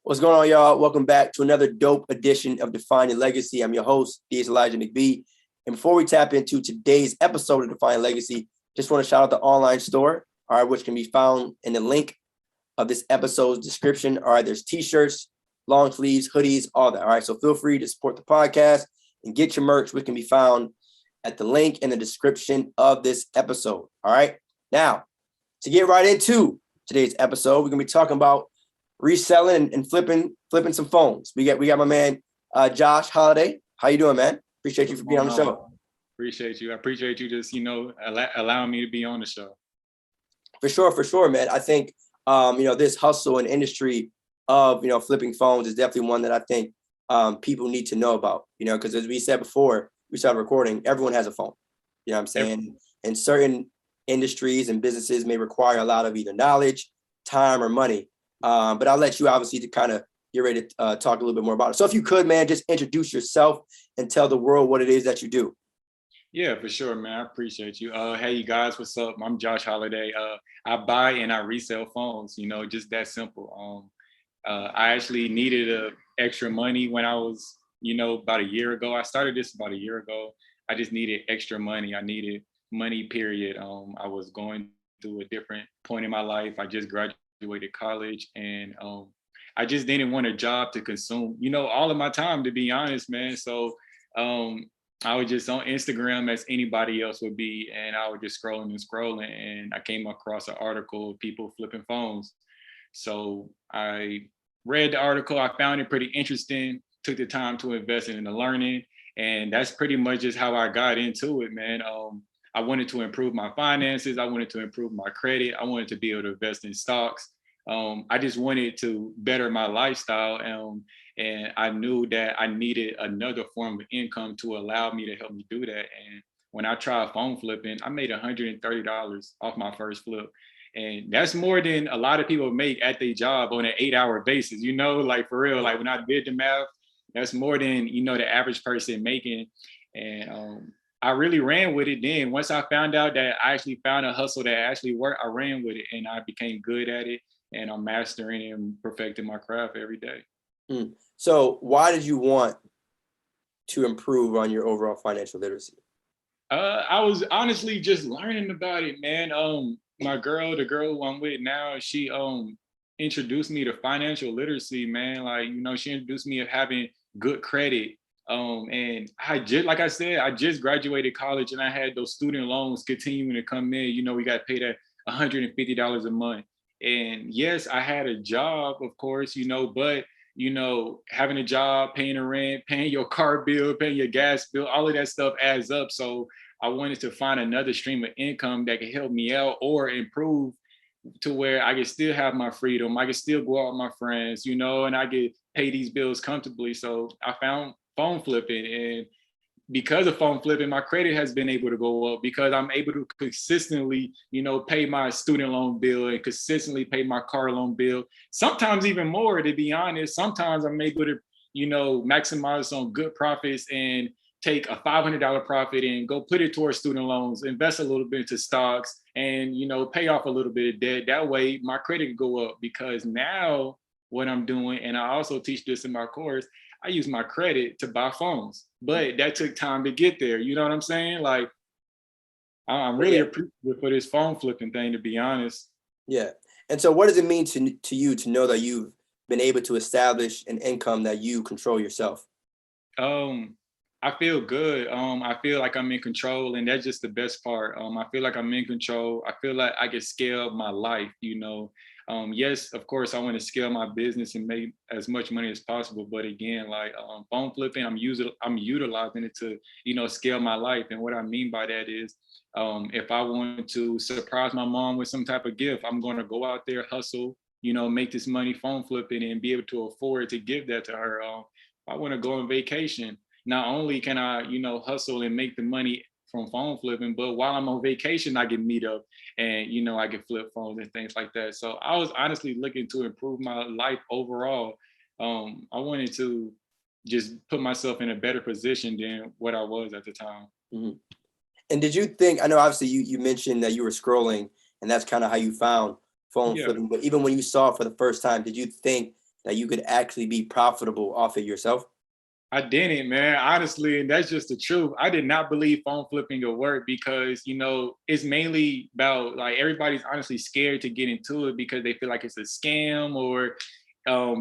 What's going on, y'all? Welcome back to another dope edition of Define Your Legacy. I'm your host, D.S. Elijah McBee. And before we tap into today's episode of Define Legacy, just want to shout out the online store, all right, which can be found in the link of this episode's description. All right, there's t-shirts, long sleeves, hoodies, all that. All right, so feel free to support the podcast and get your merch, which can be found at the link in the description of this episode. All right, now to get right into today's episode, we're going to be talking about reselling and flipping some phones. We got my man Josh Holiday. How you doing, man? Appreciate you for being on the show. Appreciate you. I appreciate you just allowing me to be on the show. For sure, man. I think this hustle and industry of flipping phones is definitely one that I think people need to know about. Because as we said before we started recording, everyone has a phone. You know what I'm saying? And certain industries and businesses may require a lot of either knowledge, time, or money. But I'll let you obviously to kind of get ready to talk a little bit more about it. So if you could, man, just introduce yourself and tell the world what it is that you do. Yeah, for sure, man. I appreciate you. Hey, you guys, what's up? I'm Josh Holiday. I buy and I resell phones, just that simple. I actually needed extra money when I was, about a year ago. I started this about a year ago. I just needed extra money. I needed money, period. I was going through a different point in my life. I just graduated college and I just didn't want a job to consume, all of my time, to be honest, man. So I was just on Instagram as anybody else would be, and I was just scrolling and I came across an article of people flipping phones. So I read the article, I found it pretty interesting, took the time to invest in the learning, and that's pretty much just how I got into it, man. I wanted to improve my finances. I wanted to improve my credit. I wanted to be able to invest in stocks. I just wanted to better my lifestyle. And I knew that I needed another form of income to allow me to help me do that. And when I tried phone flipping, I made $130 off my first flip. And that's more than a lot of people make at their job on an 8-hour basis, like for real, like when I did the math, that's more than, the average person making. And I really ran with it then. Once I found out that I actually found a hustle that actually worked, I ran with it and I became good at it. And I'm mastering and perfecting my craft every day. So why did you want to improve on your overall financial literacy? I was honestly just learning about it, man. The girl who I'm with now, she introduced me to financial literacy, man. Like, she introduced me of having good credit. And I just graduated college and I had those student loans continuing to come in. We got paid at $150 a month. And yes, I had a job, of course, but having a job, paying the rent, paying your car bill, paying your gas bill, all of that stuff adds up. So I wanted to find another stream of income that could help me out or improve to where I could still have my freedom. I could still go out with my friends, and I could pay these bills comfortably. So I found phone flipping, and because of phone flipping, my credit has been able to go up because I'm able to consistently, pay my student loan bill and consistently pay my car loan bill. Sometimes even more, to be honest. Sometimes I'm able to, maximize on good profits and take a $500 profit and go put it towards student loans, invest a little bit into stocks and, pay off a little bit of debt. That way my credit can go up because now what I'm doing, and I also teach this in my course, I use my credit to buy phones, but that took time to get there. You know what I'm saying? Like, I'm really appreciative for this phone flipping thing, to be honest. Yeah. And so what does it mean to you to know that you've been able to establish an income that you control yourself? I feel good. I feel like I'm in control, and that's just the best part. I feel like I'm in control. I feel like I can scale my life, Yes, of course, I want to scale my business and make as much money as possible. But again, like phone flipping, I'm utilizing it to, scale my life. And what I mean by that is, if I want to surprise my mom with some type of gift, I'm going to go out there, hustle, make this money phone flipping and be able to afford to give that to her. I want to go on vacation. Not only can I, hustle and make the money from phone flipping, but while I'm on vacation, I can meet up and, I can flip phones and things like that. So I was honestly looking to improve my life overall. I wanted to just put myself in a better position than what I was at the time. Mm-hmm. And did you think, I know obviously you mentioned that you were scrolling and that's kind of how you found phone flipping, but even when you saw it for the first time, did you think that you could actually be profitable off it yourself? I didn't, man. Honestly, and that's just the truth. I did not believe phone flipping would work because, it's mainly about like everybody's honestly scared to get into it because they feel like it's a scam or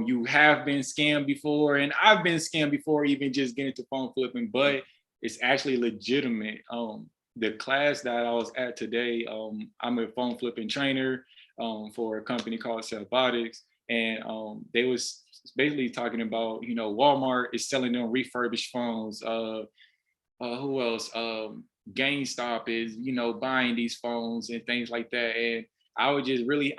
you have been scammed before. And I've been scammed before, even just getting to phone flipping, but it's actually legitimate. The class that I was at today, I'm a phone flipping trainer for a company called Celbotics. And they was basically talking about, Walmart is selling them refurbished phones. Who else? GameStop is, buying these phones and things like that. And I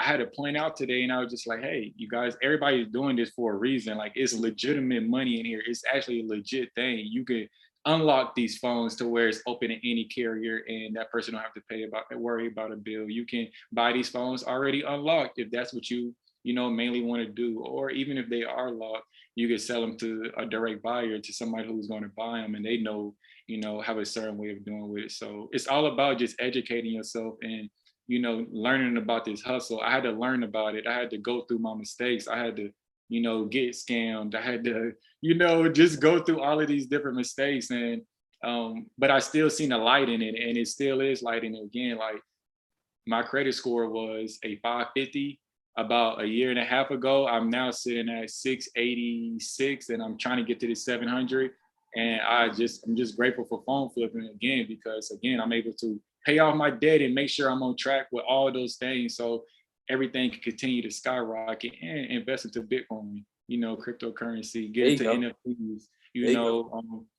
had to point out today, and I was just like, hey, you guys, everybody's doing this for a reason. Like, it's legitimate money in here. It's actually a legit thing. You could unlock these phones to where it's open to any carrier, and that person don't have to worry about a bill. You can buy these phones already unlocked if that's what you mainly want to do. Or even if they are locked, you could sell them to a direct buyer, to somebody who's going to buy them, and they know, have a certain way of doing with it. So it's all about just educating yourself and, learning about this hustle. I had to learn about it. I had to go through my mistakes. I had to, get scammed. I had to, just go through all of these different mistakes. And, but I still seen a light in it, and it still is light in it. Again, like, my credit score was a 550 about a year and a half ago. I'm now sitting at 686, and I'm trying to get to the 700. And I'm just grateful for phone flipping again, because again, I'm able to pay off my debt and make sure I'm on track with all those things, so everything can continue to skyrocket, and invest into Bitcoin, cryptocurrency, get into NFTs.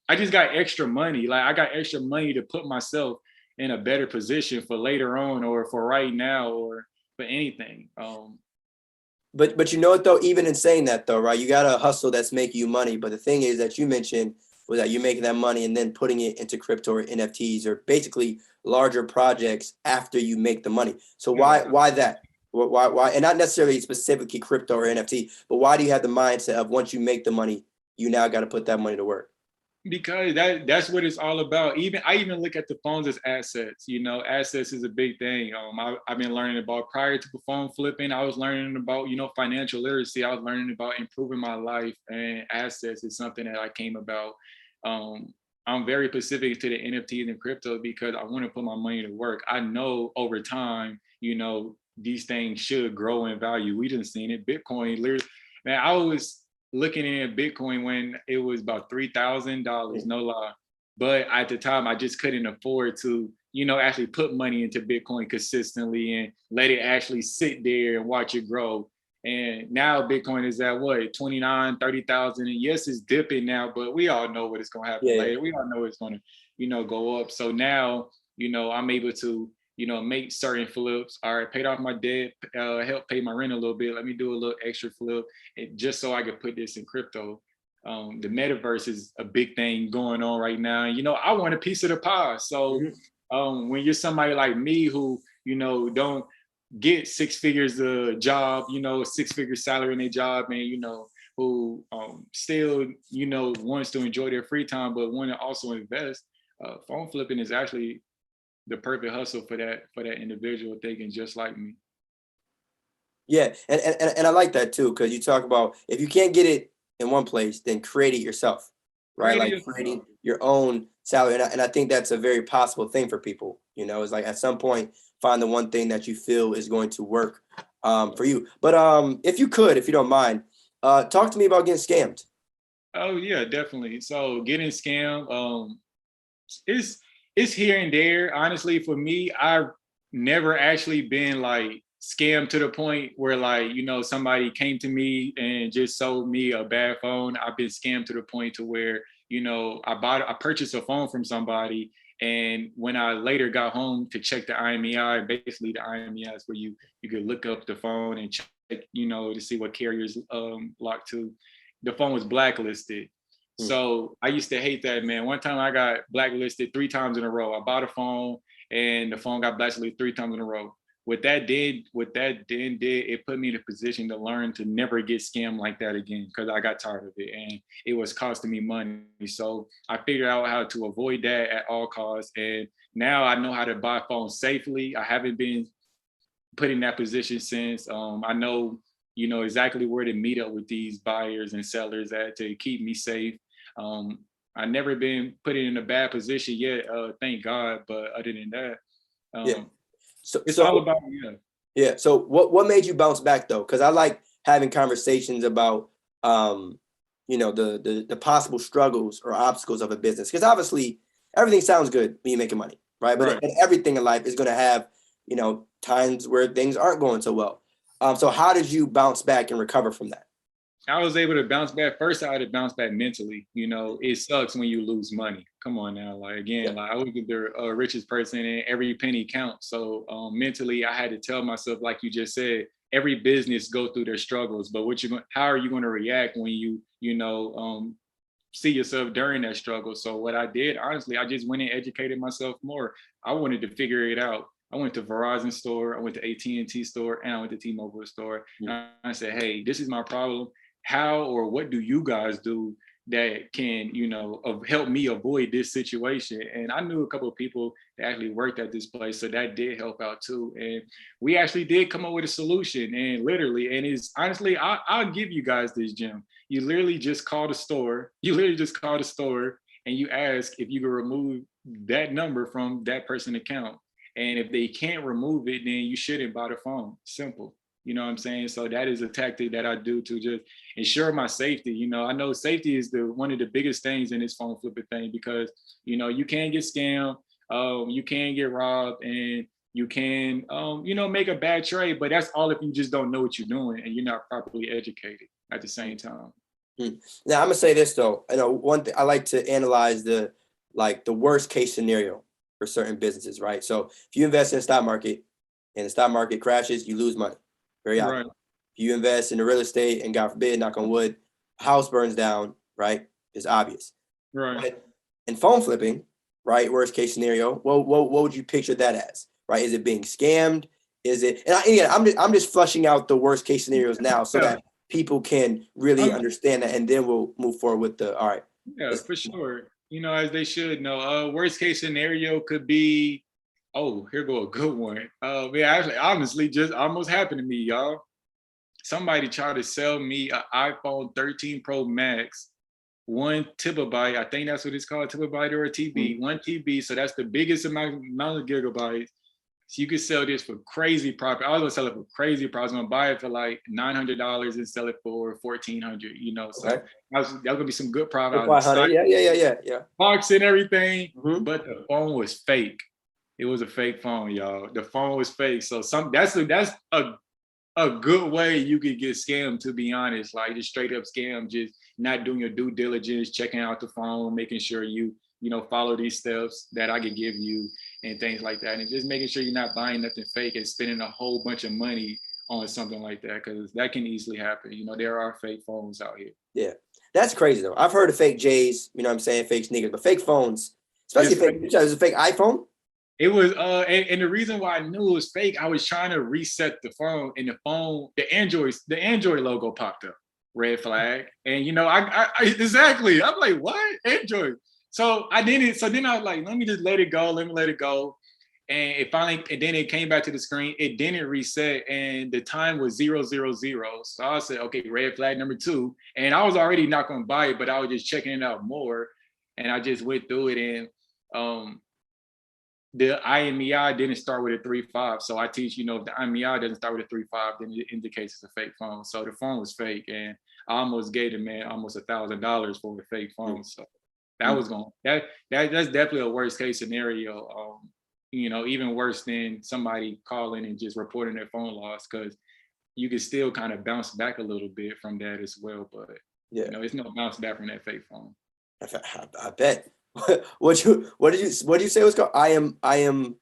I just got extra money. Like, I got extra money to put myself in a better position for later on, or for right now, or for anything. But you know what though, even in saying that though, right? You got a hustle that's making you money. But the thing is that you mentioned was that you're making that money and then putting it into crypto or NFTs or basically larger projects after you make the money. So why that? Why? And not necessarily specifically crypto or NFT, but why do you have the mindset of once you make the money, you now got to put that money to work? Because that's what it's all about. I even look at the phones as assets. Assets is a big thing. I've been learning about, prior to phone flipping, I was learning about, financial literacy. I was learning about improving my life, and assets is something that I came about. I'm very specific to the NFTs and crypto because I want to put my money to work. I know over time, these things should grow in value. We just seen it. Bitcoin, literally, man, I was looking at Bitcoin when it was about $3,000, no lie. But at the time, I just couldn't afford to, actually put money into Bitcoin consistently and let it actually sit there and watch it grow. And now Bitcoin is at what, 29, 30,000. And yes, it's dipping now, but we all know what it's going to happen later. We all know it's going to, go up. So now, I'm able to, make certain flips. All right, paid off my debt, help pay my rent a little bit. Let me do a little extra flip, just so I could put this in crypto. The metaverse is a big thing going on right now. I want a piece of the pie. So when you're somebody like me who, don't get six figures a job, a six-figure salary in their job, and, who still, wants to enjoy their free time, but want to also invest, phone flipping is actually the perfect hustle for that individual thinking just like me. Yeah, and I like that too, because you talk about if you can't get it in one place, then create it yourself, right? Like creating your own salary, and I think that's a very possible thing for people. It's like at some point find the one thing that you feel is going to work for you. But if you don't mind, talk to me about getting scammed. Oh yeah, definitely. So getting scammed, it's here and there. Honestly, for me, I've never actually been like scammed to the point where like, somebody came to me and just sold me a bad phone. I've been scammed to the point to where, I purchased a phone from somebody, and when I later got home to check the IMEI, basically the IMEI is where you could look up the phone and check, to see what carriers locked to. The phone was blacklisted. So I used to hate that, man. One time I got blacklisted 3 times in a row. I bought a phone and the phone got blacklisted 3 times in a row. What that did, it put me in a position to learn to never get scammed like that again, because I got tired of it and it was costing me money. So I figured out how to avoid that at all costs. And now I know how to buy phones safely. I haven't been put in that position since. I know you know, exactly where to meet up with these buyers and sellers at to keep me safe. I've never been put in a bad position yet, thank God. But other than that, Yeah. it's all about Yeah. So what made you bounce back though? Because I like having conversations about you know, the possible struggles or obstacles of a business. Because obviously everything sounds good when you're making money, right? But everything in life is going to have, you know, times where things aren't going so well. So how did you bounce back and recover from that? I was able to bounce back. First, I had to bounce back mentally. You know, it sucks when you lose money. Come on now, like again, like I was the richest person, and every penny counts. So mentally, I had to tell myself, like you just said, every business go through their struggles. But how are you going to react when see yourself during that struggle? So what I did, honestly, I just went and educated myself more. I wanted to figure it out. I went to Verizon store, I went to AT&T store, and I went to T-Mobile store. And I said, hey, this is my problem. How or what do you guys do that can, help me avoid this situation? And I knew a couple of people that actually worked at this place, so that did help out too. And we actually did come up with a solution. And literally, and it's honestly, I'll give you guys this gem. You literally just call the store. And you ask if you can remove that number from that person's account. And if they can't remove it, then you shouldn't buy the phone. Simple. You know what I'm saying? So that is a tactic that I do to just ensure my safety. You know, I know safety is one of the biggest things in this phone flipping thing, because, you can get scammed, you can get robbed, and you can, make a bad trade. But that's all if you just don't know what you're doing and you're not properly educated at the same time. Now, I'm gonna say this though. One thing I like to analyze the worst case scenario for certain businesses, right? So if you invest in the stock market and the stock market crashes, you lose money. Very obvious. Right. If you invest in the real estate and God forbid, knock on wood, house burns down, right? It's obvious. Right. But in phone flipping, right? Worst case scenario, what would you picture that as? Right? Is it being scammed? Is it? And I'm just flushing out the worst case scenarios now so that people can really understand that, and then we'll move forward with the all right. Yeah, for sure. As they should know. Worst case scenario could be, here go a good one. Actually, honestly, just almost happened to me, y'all. Somebody tried to sell me an iPhone 13 Pro Max, 1 TB. I think that's what it's called, TB or a TB, 1 TB. So that's the biggest amount of gigabytes. So you could sell this for crazy profit. I was gonna sell it for crazy profit. I was gonna buy it for like $900 and sell it for $1,400. So that was gonna be some good profit. Yeah. Box and everything, but the phone was fake. It was a fake phone, y'all. The phone was fake. So that's a good way you could get scammed, to be honest. Like just straight up scam, just not doing your due diligence, checking out the phone, making sure you follow these steps that I could give you and things like that. And just making sure you're not buying nothing fake and spending a whole bunch of money on something like that, because that can easily happen. There are fake phones out here. Yeah, that's crazy though. I've heard of fake J's, fake sneakers, but fake phones, especially fake. It was a fake iPhone. It was, and the reason why I knew it was fake, I was trying to reset the phone, and the Android logo popped up, red flag. And I exactly, I'm like, what? Android. So I didn't. So then I was like, let me just let it go. And and then it came back to the screen. It didn't reset, and the time was 000. So I said, okay, red flag number 2. And I was already not gonna buy it, but I was just checking it out more. And I just went through it, and the IMEI didn't start with a 3.5. So I teach, if the IMEI doesn't start with a 3.5, then it indicates it's a fake phone. So the phone was fake, and I almost gave the man almost $1,000 for a fake phone. So that was that's definitely a worst case scenario. Even worse than somebody calling and just reporting their phone loss, because you can still kind of bounce back a little bit from that as well. But it's no bounce back from that fake phone. I bet. What did you say it was called? IMEI.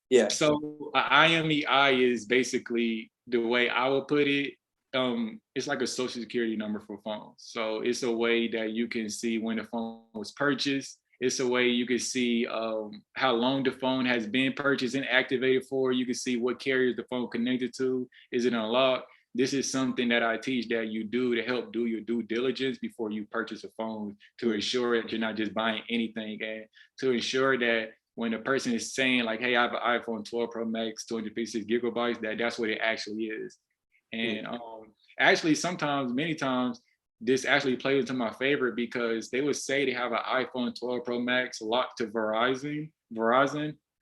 Yeah. So IMEI is basically, the way I would put it, it's like a social security number for phones. So it's a way that you can see when the phone was purchased. It's a way you can see how long the phone has been purchased and activated for. You can see what carrier the phone connected to. Is it unlocked? This is something that I teach that you do to help do your due diligence before you purchase a phone, to ensure that you're not just buying anything, and to ensure that when a person is saying like, hey, I have an iPhone 12 Pro Max, 256 gigabytes, that's what it actually is. And actually, sometimes, many times, this actually plays into my favor because they would say they have an iPhone 12 Pro Max locked to Verizon.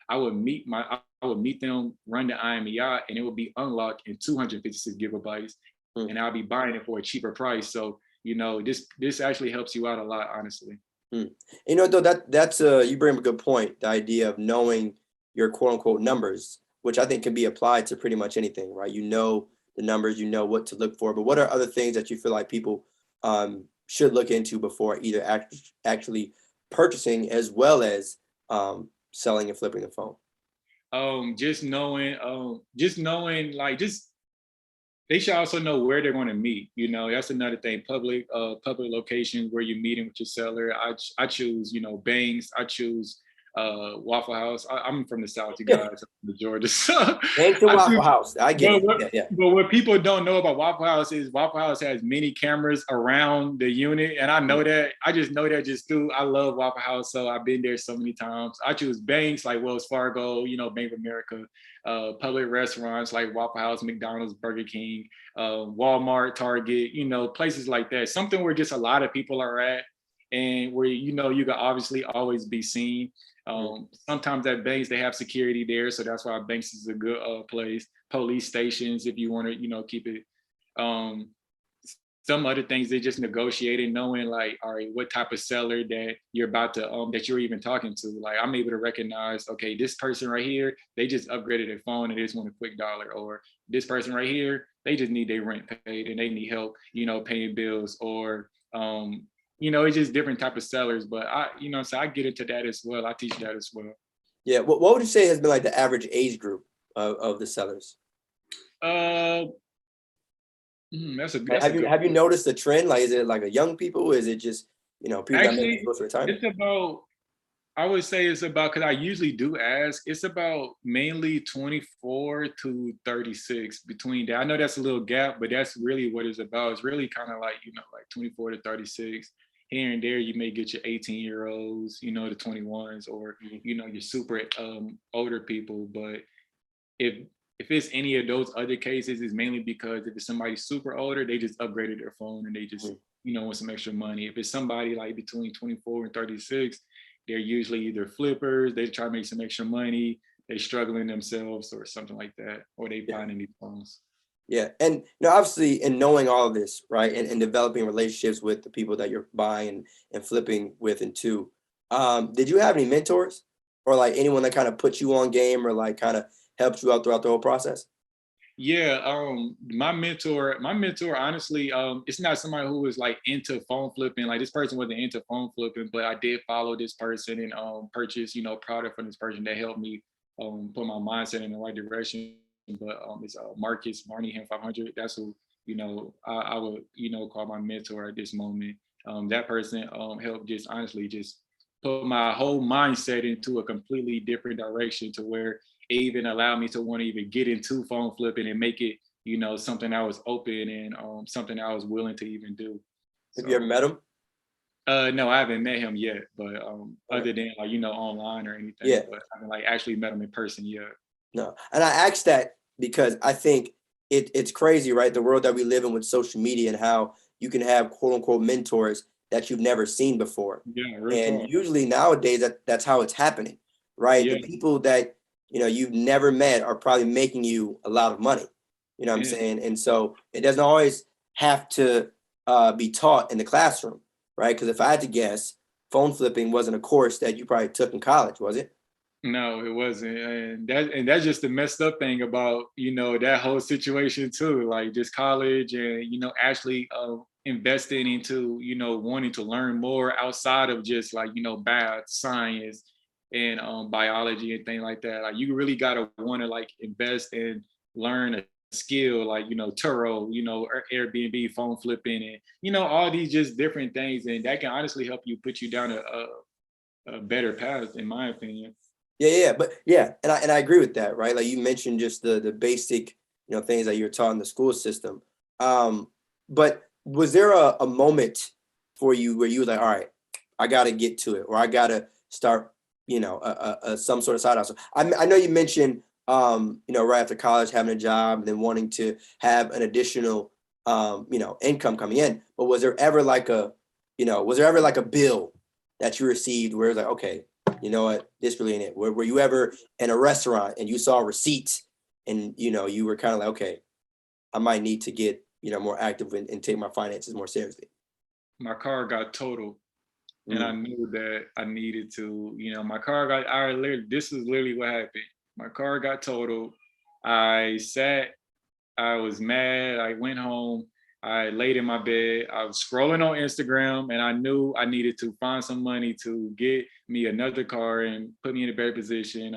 I would meet them, run the IMEI, and it would be unlocked in 256 gigabytes, Mm. and I'll be buying it for a cheaper price. So this actually helps you out a lot, honestly. Mm. Though that's you bring up a good point. The idea of knowing your quote unquote numbers, which I think can be applied to pretty much anything, right? You know the numbers, you know what to look for. But what are other things that you feel like people should look into before either actually purchasing as well as selling and flipping a phone? Just knowing, like, just they should also know where they're going to meet. That's another thing. Public locations where you're meeting with your seller. I choose, banks. I choose Waffle House. I'm from the South, you guys, I'm from Georgia. So Thanks to I Waffle choose, House. I get but it. what, Yeah, yeah. but what people don't know about Waffle House is Waffle House has many cameras around the unit, and I know that. I just know that just through. I love Waffle House, so I've been there so many times. I choose banks like Wells Fargo, Bank of America, public restaurants like Waffle House, McDonald's, Burger King, Walmart, Target, places like that. Something where just a lot of people are at, and where you can obviously always be seen. Sometimes at banks they have security there, so that's why banks is a good place. Police stations, if you want to, keep it. Um, some other things they just negotiating, knowing like, all right, what type of seller that you're about to that you're even talking to. Like, I'm able to recognize, okay, this person right here, they just upgraded their phone and they just want a quick dollar, or this person right here, they just need their rent paid and they need help, paying bills, or it's just different type of sellers. But so I get into that as well. I teach that as well. Yeah. What would you say has been like the average age group of the sellers? That's a Like, good have you noticed the trend? Like, is it like a young people? Is it just people that may be Actually, close to retirement? it's about, I would say it's about, because I usually do ask, it's about mainly 24 to 36 between that. I know that's a little gap, but that's really what it's about. It's really kind of like, like 24 to 36. Here and there, you may get your 18-year-olds, the 21s, or, your super older people. But if it's any of those other cases, it's mainly because if it's somebody super older, they just upgraded their phone and they just, want some extra money. If it's somebody like between 24 and 36, they're usually either flippers, they try to make some extra money, they struggling themselves or something like that, or they finding these phones. Yeah. And obviously in knowing all of this, right, and developing relationships with the people that you're buying and flipping with and to, did you have any mentors or like anyone that kind of put you on game or like kind of helped you out throughout the whole process? Yeah, my mentor, honestly, it's not somebody who was like into phone flipping. Like, this person wasn't into phone flipping, but I did follow this person and purchase, product from this person that helped me put my mindset in the right direction. But it's Marcus Barney Him 500. That's who I would call my mentor at this moment. That person helped just honestly just put my whole mindset into a completely different direction, to where it even allowed me to want to even get into phone flipping and make it, something I was open and something I was willing to even do. Have you ever met him? No, I haven't met him yet, but Okay. other than like, online or anything, Yeah. but I haven't like actually met him in person yet. No. And I asked that because I think it's crazy, right? The world that we live in with social media and how you can have quote unquote mentors that you've never seen before. Yeah, real And talk. usually nowadays that's how it's happening, right? Yeah, The people that you've never met are probably making you a lot of money. You know what I'm yeah. saying? And so it doesn't always have to be taught in the classroom, right? Because if I had to guess, phone flipping wasn't a course that you probably took in college, was it? No, it wasn't. And that's just the messed up thing about, that whole situation too. Like, just college and, actually investing into, wanting to learn more outside of just like, math, science, and biology and things like that. Like, you really gotta want to like invest and learn a skill like, Turo, Airbnb, phone flipping, and, all these just different things. And that can honestly help you put you down a better path, in my opinion. Yeah, but yeah, and I agree with that, right? Like you mentioned just the basic, things that you're taught in the school system. But was there a moment for you where you was like, all right, I got to get to it, or I got to start, some sort of side hustle? I know you mentioned right after college, having a job, and then wanting to have an additional, income coming in. But was there ever like a bill that you received where it's like, okay, you know what, this really ain't it? Were you ever in a restaurant and you saw receipts and, you were kind of like, okay, I might need to get, more active and take my finances more seriously? My car got totaled, and I Mm, knew that I needed to, my car got, I literally, this is literally what happened. My car got totaled. I sat, I was mad. I went home. I laid in my bed. I was scrolling on Instagram, and I knew I needed to find some money to get me another car and put me in a better position.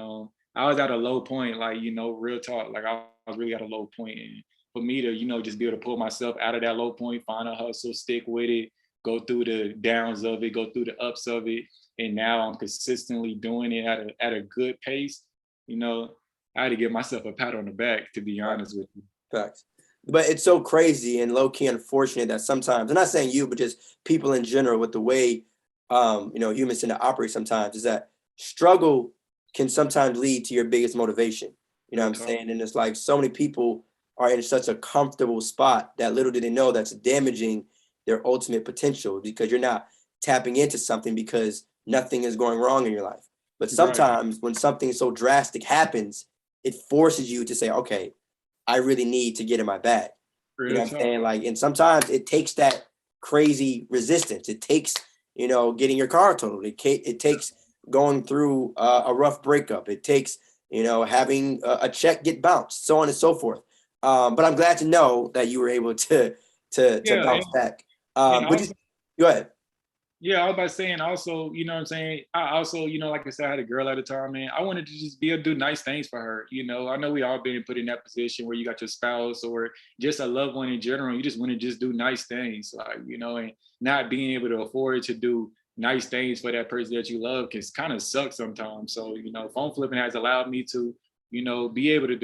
I was at a low point, like, real talk. Like, I was really at a low point. And for me to, just be able to pull myself out of that low point, find a hustle, stick with it, go through the downs of it, go through the ups of it. And now I'm consistently doing it at a good pace. You know, I had to give myself a pat on the back, to be right. honest with you. Facts. But it's so crazy and low key unfortunate that sometimes, I'm not saying you, but just people in general with the way, humans tend to operate sometimes, is that struggle can sometimes lead to your biggest motivation. You know what Real I'm talk. saying? And it's like so many people are in such a comfortable spot that little do they know that's damaging their ultimate potential because you're not tapping into something because nothing is going wrong in your life. But Right. sometimes when something so drastic happens, it forces you to say, okay, I really need to get in my bag. You know Real what I'm talk. saying? Like, and sometimes it takes that crazy resistance. It takes, getting your car totaled. It takes going through a rough breakup. It takes, having a check get bounced, so on and so forth. But I'm glad to know that you were able to Yeah, bounce back. and But just also, go ahead. yeah, I was about to say, and also, what I'm saying? I also, like I said, I had a girl at the time, man. I wanted to just be able to do nice things for her. I know we all been put in that position where you got your spouse or just a loved one in general. You just want to just do nice things, like, and not being able to afford to do nice things for that person that you love can kind of suck sometimes. So, phone flipping has allowed me to, be able to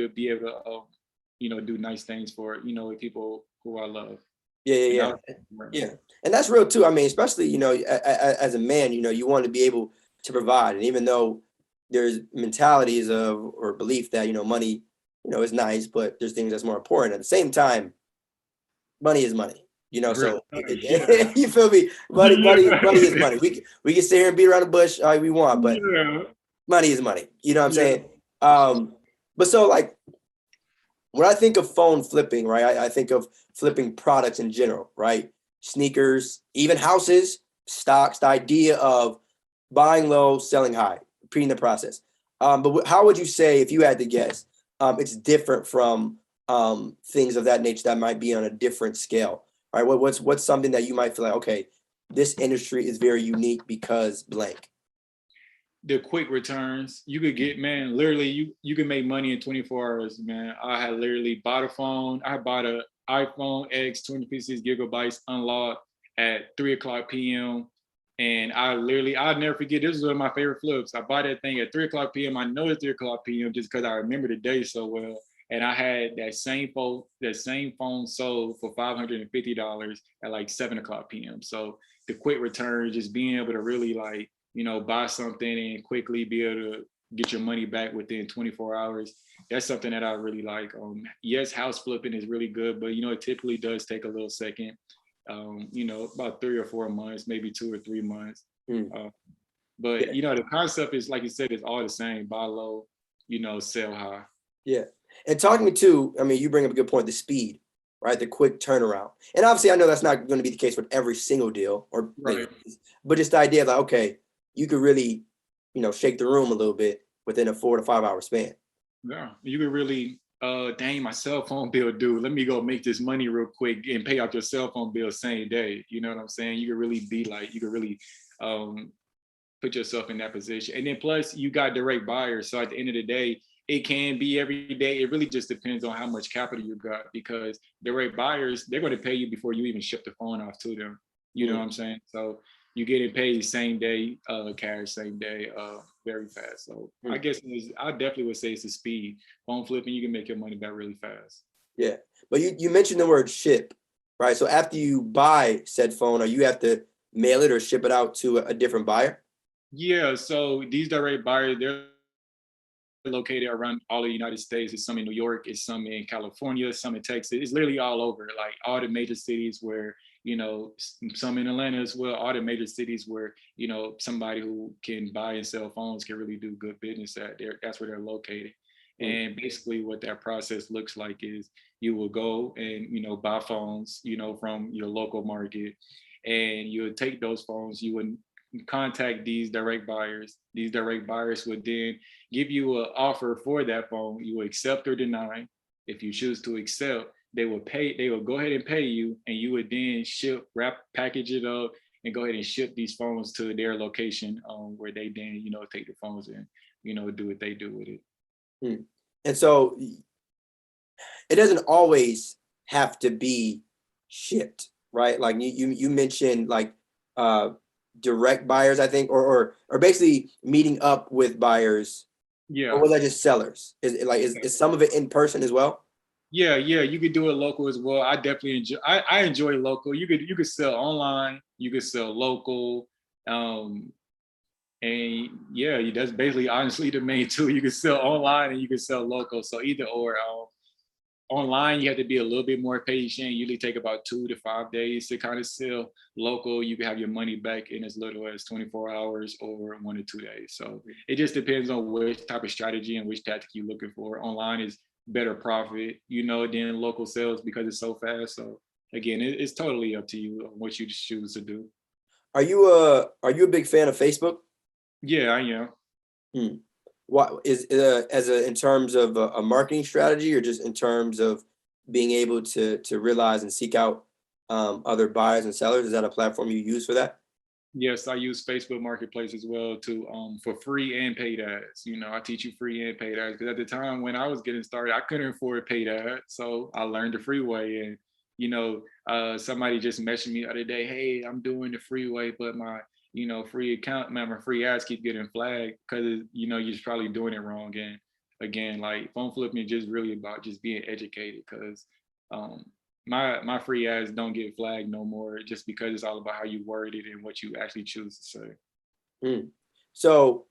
do nice things for, people who I love. Yeah, And yeah, that yeah. was, Yeah. And that's real too. I mean, especially, as a man, you want to be able to provide. And even though there's mentalities of or belief that, money, is nice, but there's things that's more important. At the same time, money is money. real, So yeah. you feel me? Money is money. We can sit here and beat around the bush all we want, but Yeah, money is money. You know what I'm yeah, saying? for sure. But so like when I think of phone flipping, right, I think of flipping products in general, right? Sneakers, even houses, stocks, the idea of buying low, selling high, repeating the process. But how would you say, if you had to guess, it's different from things of that nature that might be on a different scale, right? What's something that you might feel like, okay, this industry is very unique because blank. The quick returns you could get, man. Literally, you can make money in 24 hours, man. I had literally bought a phone. I bought a iPhone X 26 gigabytes unlocked at 3:00 p.m. And I'll never forget. This was one of my favorite flips. I bought that thing at 3:00 p.m. I know it's 3:00 p.m. just because I remember the day so well. And I had that same phone sold for $550 at like 7:00 p.m. So the quick return, just being able to really like buy something and quickly be able to get your money back within 24 hours. That's something that I really like. Yes, house flipping is really good, but it typically does take a little second. About 3 or 4 months, maybe 2 or 3 months. Hmm. Uh, but Yeah, the concept is, like you said, it's all the same. Buy low, sell high. yeah. And talking to, I mean, you bring up a good point, the speed, right? The quick turnaround. And obviously, I know that's not going to be the case with every single deal, or maybe, Right. but just the idea of like, okay, you could really, shake the room a little bit within a 4 to 5 hour span. Yeah. You could really, dang, my cell phone bill due. Let me go make this money real quick and pay off your cell phone bill same day. You know what I'm saying? You could really be like, you could really um, put yourself in that position. And then plus you got direct buyers. So at the end of the day, it can be every day. It really just depends on how much capital you got, because direct buyers, they're going to pay you before you even ship the phone off to them. You know Mm, what I'm saying? So you get it paid same day, cash same day, very fast. So I mm. guess I definitely would say it's the speed. Phone flipping, you can make your money back really fast. Yeah. But you mentioned the word ship, right? So after you buy said phone, or you have to mail it or ship it out to a different buyer? Yeah, so these direct buyers, they're located around all the United States. It's some in New York, it's some in California, some in Texas. It's literally all over, like all the major cities where, some in Atlanta as well, all the major cities where, somebody who can buy and sell phones can really do good business at. That's where they're located. And basically what that process looks like is you will go and, buy phones, from your local market, and you would take those phones, you would contact these direct buyers. These direct buyers would then give you an offer for that phone. You will accept or deny. If you choose to accept, they will go ahead and pay you, and you would then package it up and go ahead and ship these phones to their location, where they then, take the phones and, do what they do with it. And so it doesn't always have to be shipped, right? Like you mentioned, like direct buyers, I think, or basically meeting up with buyers. Yeah. Or was that just sellers? Is some of it in person as well? Yeah, you could do it local as well. I definitely enjoy. I enjoy local. You could sell online. You could sell local. And yeah, that's basically honestly the main two. You can sell online and you can sell local. So either or. Online, you have to be a little bit more patient. Usually take about 2 to 5 days to kind of sell. Local, you can have your money back in as little as 24 hours or 1 to 2 days. So it just depends on which type of strategy and which tactic you're looking for. Online is better profit, than local sales because it's so fast. So again, it's totally up to you what you choose to do. Are you a big fan of Facebook? Yeah, I am. What is in terms of a marketing strategy, or just in terms of being able to realize and seek out other buyers and sellers? Is that a platform you use for that? Yes, I use Facebook Marketplace as well for free and paid ads. I teach you free and paid ads because at the time when I was getting started, I couldn't afford paid ads, so I learned the free way. And somebody just messaged me the other day, "Hey, I'm doing the free way, but my free account, man, my free ads keep getting flagged because you're just probably doing it wrong." And again, like phone flipping is just really about just being educated because my free ads don't get flagged no more just because it's all about how you word it and what you actually choose to say. So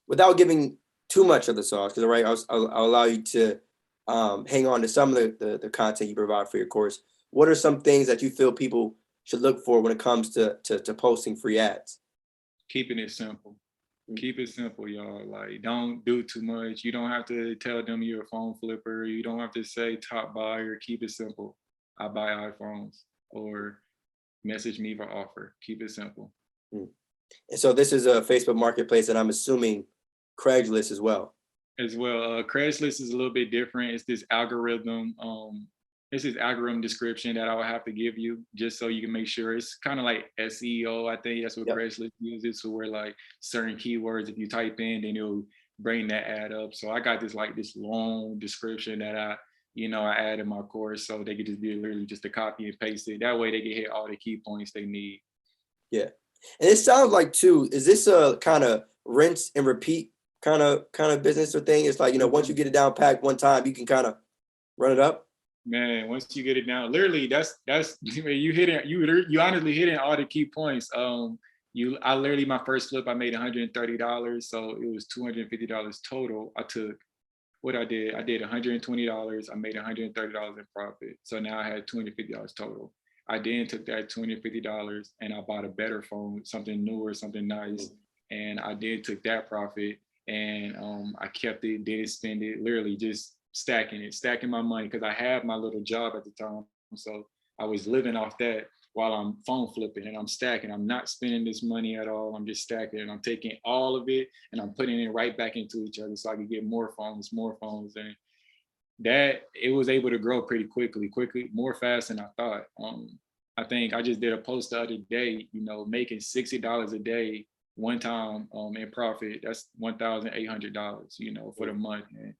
without giving too much of the sauce, because right, I'll allow you to hang on to some of the content you provide for your course. What are some things that you feel people should look for when it comes to posting free ads? Keeping it simple. Keep it simple, y'all. Like, don't do too much. You don't have to tell them you're a phone flipper. You don't have to say top buyer. Keep it simple. I buy iPhones, or message me for offer. Keep it simple. And so this is a Facebook Marketplace, and I'm assuming Craigslist as well. Craigslist is a little bit different. It's this algorithm. It's this algorithm description that I would have to give you just so you can make sure. It's kind of like SEO. I think that's what Craigslist uses. So where like certain keywords, if you type in, then it'll bring that ad up. So I got this long description that I add in my course, so they could just be literally just to copy and paste it. That way they can hit all the key points they need. Yeah. And it sounds like too, is this a kind of rinse and repeat kind of business or thing? It's like, once you get it down packed one time, you can kind of run it up. Man, once you get it down, literally that's you honestly hitting all the key points. I literally, my first flip, I made $130, so it was $250 total. I did $120, I made $130 in profit. So now I had $250 total. I then took that $250 and I bought a better phone, something newer, something nice. And I then took that profit and I kept it, didn't spend it, literally just stacking my money because I had my little job at the time. So I was living off that while I'm phone flipping, and I'm stacking. I'm not spending this money at all. I'm just stacking, and I'm taking all of it and I'm putting it right back into each other so I could get more phones. And that it was able to grow pretty quickly, more fast than I thought. I think I just did a post the other day, making $60 a day one time in profit. That's $1,800, for the month. And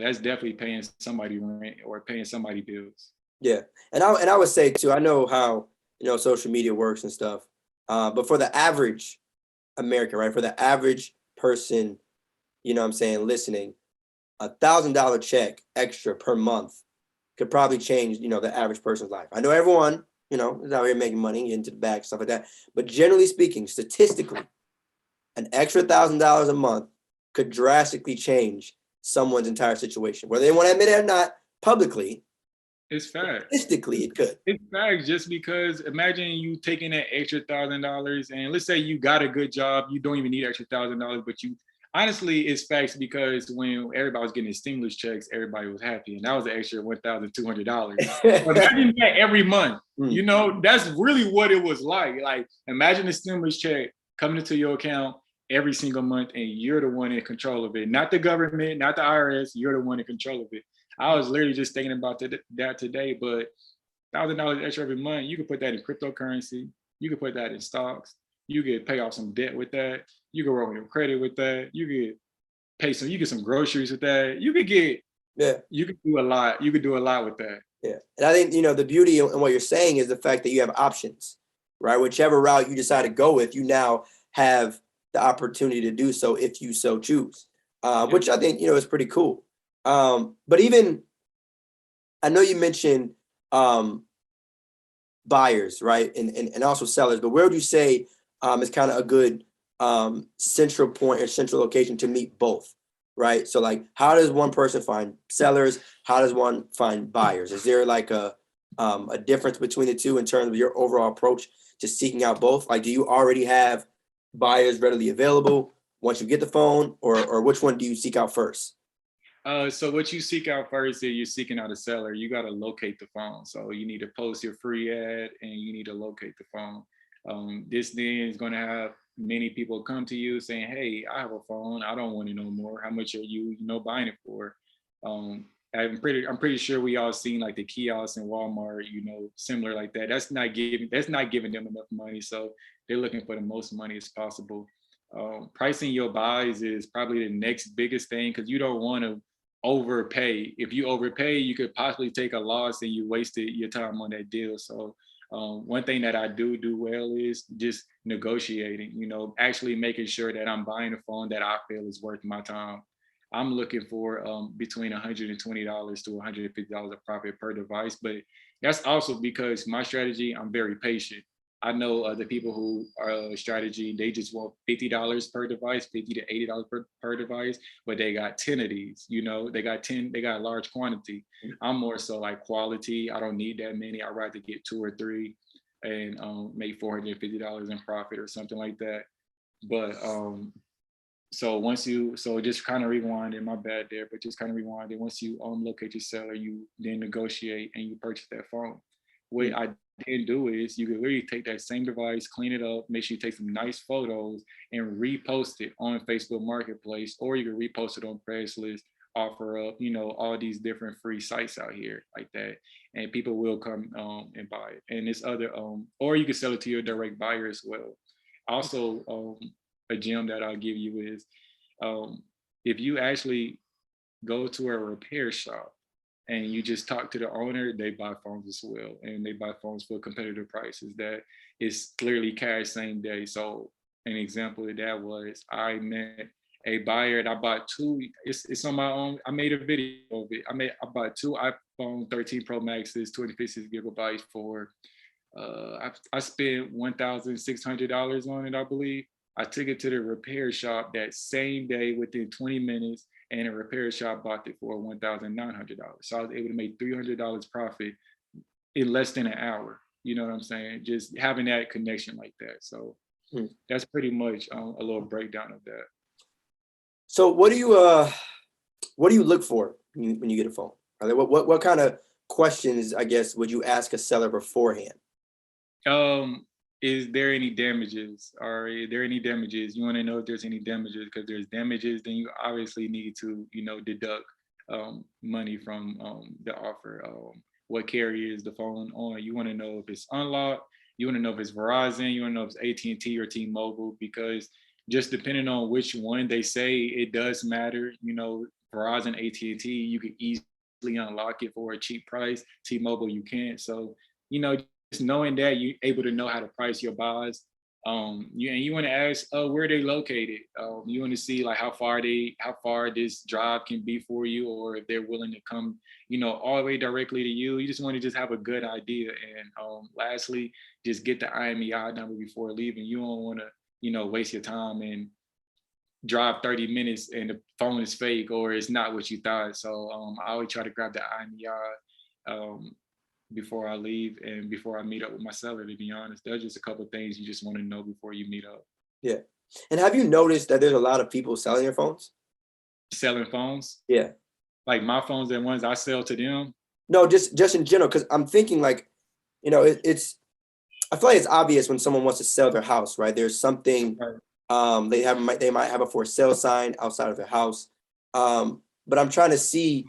that's definitely paying somebody rent or paying somebody bills. Yeah. And I would say too, I know how, social media works and stuff. But for the average American, right? For the average person, listening, $1,000 check extra per month could probably change, the average person's life. I know everyone, is out here making money, into the bag, stuff like that. But generally speaking, statistically, an extra $1,000 a month could drastically change someone's entire situation, whether they want to admit it or not publicly. It's fact. Statistically, it could. It's fact. Just because imagine you taking that extra $1,000, and let's say you got a good job, you don't even need extra $1,000, but you honestly, it's facts because when everybody was getting stimulus checks, everybody was happy, and that was an extra $1,200. Imagine that every month. You know, that's really what it was like. Like, imagine a stimulus check coming into your account every single month, and you're the one in control of it, not the government, not the IRS. You're the one in control of it. I was literally just thinking about that today, but $1,000 extra every month, you could put that in cryptocurrency. You could put that in stocks. You could pay off some debt with that. You could roll your credit with that. You could you get some groceries with that. You could do a lot. You could do a lot with that. Yeah. And I think, you know, the beauty in what you're saying is the fact that you have options, right? Whichever route you decide to go with, you now have the opportunity to do so if you so choose, which I think, you know, is pretty cool. But even, I know you mentioned buyers, right? And also sellers, but where would you say is kind of a good central point or central location to meet both, right? So like, how does one person find sellers? How does one find buyers? Is there like a difference between the two in terms of your overall approach to seeking out both? Like, do you already have buyers readily available once you get the phone, or which one do you seek out first? So what you seek out first is you're seeking out a seller. You got to locate the phone. So you need to post your free ad and you need to locate the phone. This then is going to have many people come to you saying, hey, I have a phone. I don't want it no more. How much are you buying it for? I'm pretty sure we all seen like the kiosks in Walmart, similar like that. That's not giving them enough money. So they're looking for the most money as possible. Pricing your buys is probably the next biggest thing because you don't want to overpay. If you overpay, you could possibly take a loss and you wasted your time on that deal. So one thing that I do well is just negotiating, actually making sure that I'm buying a phone that I feel is worth my time. I'm looking for between $120 to $150 of profit per device, but that's also because my strategy, I'm very patient. I know other people who are strategy, they just want $50 per device, $50 to $80 per device, but they got 10 of these, they got a large quantity. I'm more so like quality. I don't need that many. I'd rather get 2 or 3 and make $450 in profit or something like that. But so just kind of rewinding, my bad there, but just kind of rewinding. Once you locate your seller, you then negotiate and you purchase that phone. What I then do is you can really take that same device, clean it up, make sure you take some nice photos and repost it on Facebook Marketplace, or you can repost it on Craigslist, offer up, all these different free sites out here like that. And people will come and buy it. And it's other, or you can sell it to your direct buyer as well. Also, a gem that I'll give you is if you actually go to a repair shop and you just talk to the owner, they buy phones as well. And they buy phones for competitive prices that is clearly cash same day. So an example of that was I met a buyer and I bought 2, it's on my own, I made a video of it. I bought 2 iPhone 13 Pro Maxes, 256 gigabytes for, I spent $1,600 on it, I believe. I took it to the repair shop that same day within 20 minutes, and the repair shop bought it for $1,900. So I was able to make $300 profit in less than an hour. You know what I'm saying? Just having that connection like that. So that's pretty much a little breakdown of that. So what do you look for when you get a phone? What kind of questions, I guess, would you ask a seller beforehand? Is there any damages? Or are there any damages? You want to know if there's any damages, because there's damages, then you obviously need to, deduct money from the offer. What carrier is the phone on? You want to know if it's unlocked. You want to know if it's Verizon. You want to know if it's AT&T or T-Mobile, because just depending on which one they say, it does matter. Verizon, AT&T, you can easily unlock it for a cheap price. T-Mobile, you can't. So, just knowing that, you're able to know how to price your buys. You want to ask where they located. You want to see like how far this drive can be for you, or if they're willing to come, all the way directly to you. You just want to have a good idea. And lastly, just get the IMEI number before leaving. You don't want to, waste your time and drive 30 minutes and the phone is fake or it's not what you thought. So I always try to grab the eye in the eye before I leave and before I meet up with my seller, to be honest. There's just a couple of things you just want to know before you meet up. Yeah. And have you noticed that there's a lot of people selling their phones? Selling phones? Yeah. Like my phones and ones I sell to them? No, just in general, because I'm thinking like, you know, it's I feel like it's obvious when someone wants to sell their house, right? There's something Right. they might have a for sale sign outside of their house. But I'm trying to see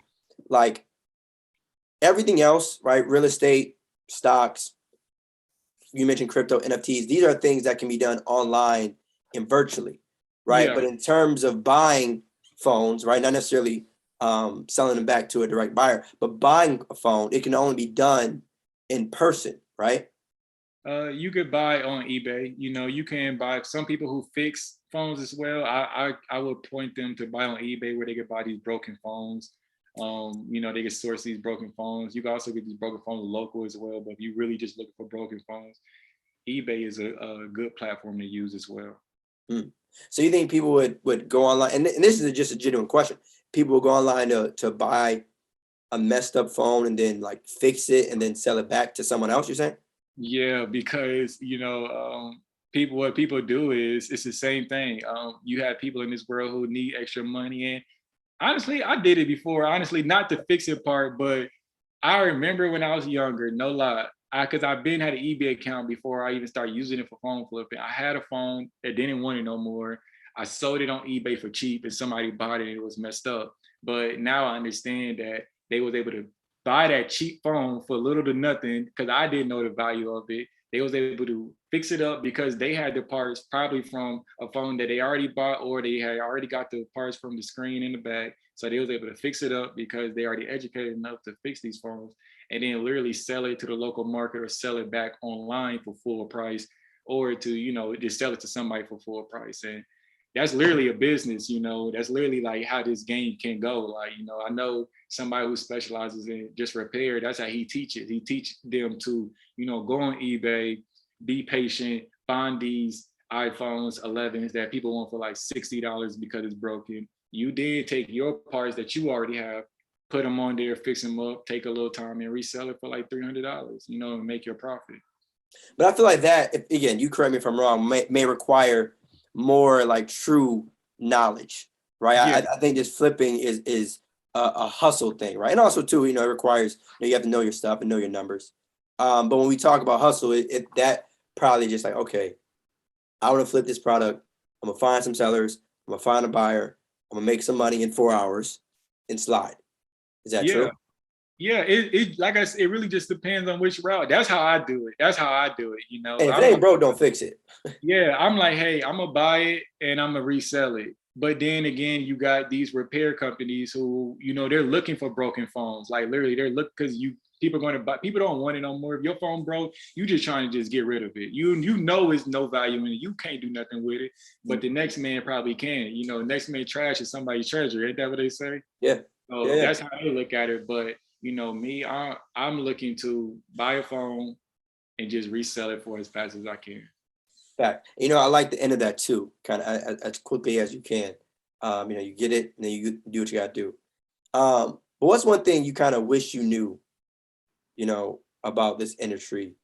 like everything else, right? Real estate, stocks, you mentioned crypto, NFTs. These are things that can be done online and virtually, right? Yeah. But in terms of buying phones, right? Not necessarily selling them back to a direct buyer, but buying a phone, it can only be done in person, right? You could buy on eBay. You know, you can buy some people who fix phones as well. I would point them to buy on eBay where they could buy these broken phones. You know, they can source these broken phones. You can also get these broken phones local as well. But if you really just looking for broken phones, eBay is a good platform to use as well. Mm. So you think people would go online, and this is just a genuine question. People will go online to buy a messed up phone and then like fix it and then sell it back to someone else, you're saying? Yeah, because people what people do is it's the same thing. You have people in this world who need extra money, and honestly, I did it before. Honestly, not the fix it part, but I remember when I was younger, no lie, because I've been had an eBay account before I even started using it for phone flipping. I had a phone that didn't want it no more. I sold it on eBay for cheap, and somebody bought it and it was messed up. But now I understand that they was able to buy that cheap phone for little to nothing because I didn't know the value of it. They was able to fix it up because they had the parts probably from a phone that they already bought, or they had already got the parts from the screen in the back. So they was able to fix it up because they already educated enough to fix these phones, and then literally sell it to the local market or sell it back online for full price, or to, just sell it to somebody for full price. And that's literally a business, that's literally like how this game can go. Like, I know somebody who specializes in just repair, that's how he teaches. He teaches them to, go on eBay, be patient, find these iPhones 11s that people want for like $60 because it's broken. You did take your parts that you already have, put them on there, fix them up, take a little time and resell it for like $300, and make your profit. But I feel like that, again, you correct me if I'm wrong, may require more like true knowledge, right? Yeah. I think this flipping is a hustle thing, right? And also too, it requires, you have to know your stuff and know your numbers. But when we talk about hustle, that probably just like, okay, I want to flip this product. I'm gonna find some sellers. I'm gonna find a buyer. I'm gonna make some money in 4 hours and slide. Is that true? Yeah, it like I said, it really just depends on which route. That's how I do it. Hey, if it ain't broke, don't fix it. Yeah, I'm like, hey, I'm gonna buy it and I'm gonna resell it. But then again, you got these repair companies who, they're looking for broken phones. Like literally, they're looking because people are going to buy. People don't want it no more. If your phone broke, you just trying to just get rid of it. You know it's no value in it. You can't do nothing with it. But the next man probably can. Next man trash is somebody's treasure. Ain't that what they say? Yeah. So that's how they look at it. But me, I'm looking to buy a phone and just resell it for as fast as I can. Fact. I like the end of that too, kind of as quickly as you can. You get it and then you do what you got to do. But what's one thing you kind of wish you knew, about this industry